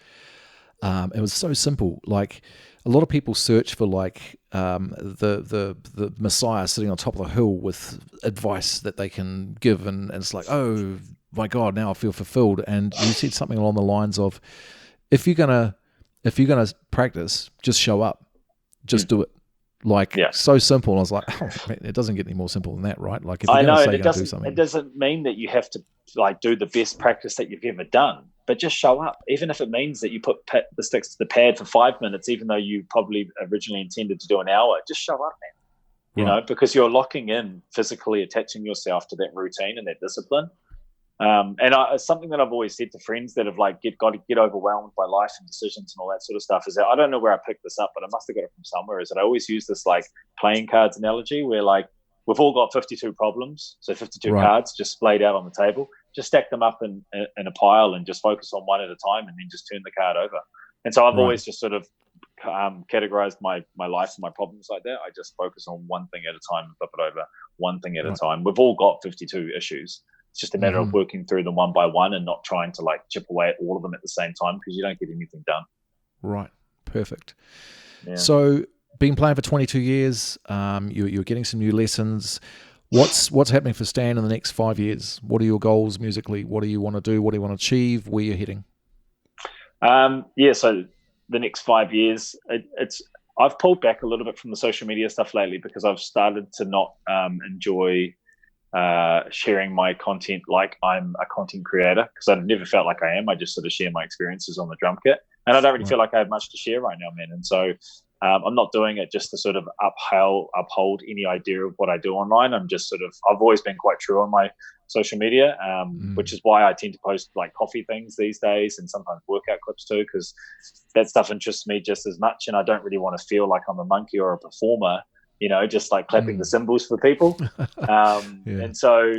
it was so simple. Like a lot of people search for like the Messiah sitting on top of the hill with advice that they can give, and it's like, oh my God, now I feel fulfilled. And you said something along the lines of, if you're gonna practice, just show up, just do it. Like so simple. And I was like, oh, man, it doesn't get any more simple than that, right? Like if you're going to say you're going to do something, it doesn't mean that you have to like do the best practice that you've ever done, but just show up. Even if it means that you put the sticks to the pad for 5 minutes, even though you probably originally intended to do an hour, just show up, man. You know, because you're locking in, physically attaching yourself to that routine and that discipline. And it's something that I've always said to friends that have like got to get overwhelmed by life and decisions and all that sort of stuff, is that I don't know where I picked this up, but I must have got it from somewhere, is that I always use this like playing cards analogy where like we've all got 52 problems. So 52 cards just splayed out on the table, just stack them up in a pile and just focus on one at a time and then just turn the card over. And so I've always just sort of categorized my life and my problems like that. I just focus on one thing at a time and flip it over one thing at a time. We've all got 52 issues. It's just a matter of working through them one by one and not trying to like chip away at all of them at the same time, because you don't get anything done. Right. Perfect. Yeah. So been playing for 22 years, you're getting some new lessons. What's happening for Stan in the next 5 years? What are your goals musically? What do you want to do? What do you want to achieve? Where are you heading? So the next 5 years, I've pulled back a little bit from the social media stuff lately because I've started to not enjoy sharing my content like I'm a content creator, because I've never felt like I am. I just sort of share my experiences on the drum kit, and I don't really feel like I have much to share right now, man. And so I'm not doing it just to sort of uphold any idea of what I do online. I've always been quite true on my social media, which is why I tend to post like coffee things these days and sometimes workout clips too, because that stuff interests me just as much, and I don't really want to feel like I'm a monkey or a performer, you know, just like clapping the cymbals for people. And so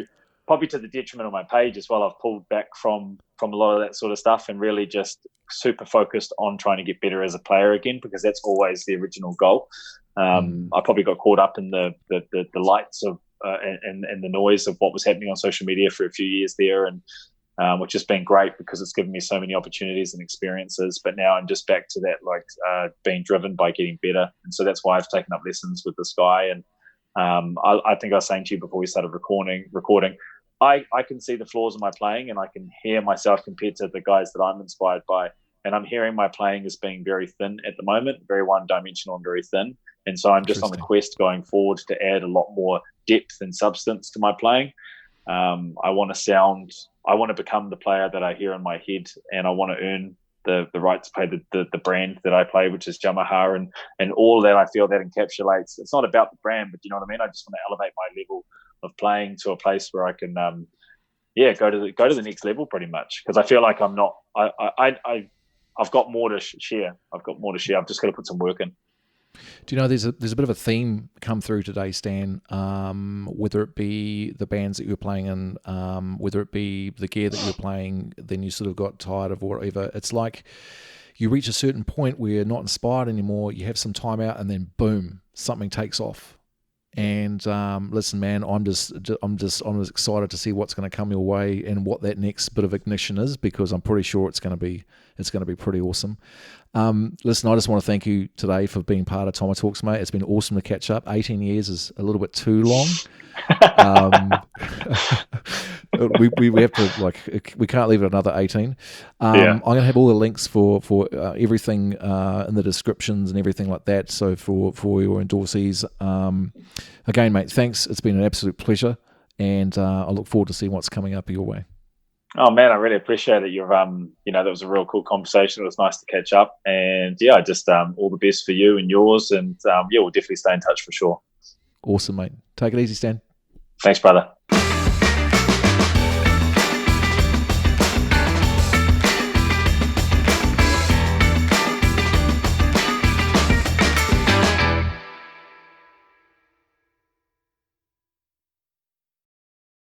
probably to the detriment of my page as well, I've pulled back from from a lot of that sort of stuff, and really just super focused on trying to get better as a player again, because that's always the original goal. I probably got caught up in the lights of and the noise of what was happening on social media for a few years there, and which has been great because it's given me so many opportunities and experiences. But now I'm just back to that, like being driven by getting better, and so that's why I've taken up lessons with this guy. And I think I was saying to you before we started recording, I can see the flaws in my playing, and I can hear myself compared to the guys that I'm inspired by. And I'm hearing my playing as being very thin at the moment, very one-dimensional and very thin. And so I'm just on the quest going forward to add a lot more depth and substance to my playing. I want to become the player that I hear in my head, and I want to earn the right to play the brand that I play, which is Yamaha, and all that I feel that encapsulates. It's not about the brand, but you know what I mean? I just want to elevate my level of playing to a place where I can go to the next level pretty much, because I feel like I'm not I've got more to share. I've just got to put some work in. Do you know there's a bit of a theme come through today, Stan, whether it be the bands that you were playing in, whether it be the gear that you're playing, then you sort of got tired of whatever. It's like you reach a certain point where you're not inspired anymore, you have some time out, and then boom, something takes off. And listen, man, I'm just excited to see what's going to come your way and what that next bit of ignition is, because I'm pretty sure it's going to be pretty awesome. Listen, I just want to thank you today for being part of TommoTalks, mate. It's been awesome to catch up. 18 years is a little bit too long. We have to, we can't leave it another 18. I'm going to have all the links for everything in the descriptions and everything like that. So for your endorsees, again, mate, thanks. It's been an absolute pleasure, and I look forward to seeing what's coming up your way. Oh man, I really appreciate it. You've that was a real cool conversation. It was nice to catch up, and just all the best for you and yours, and we'll definitely stay in touch for sure. Awesome, mate. Take it easy, Stan. Thanks, brother.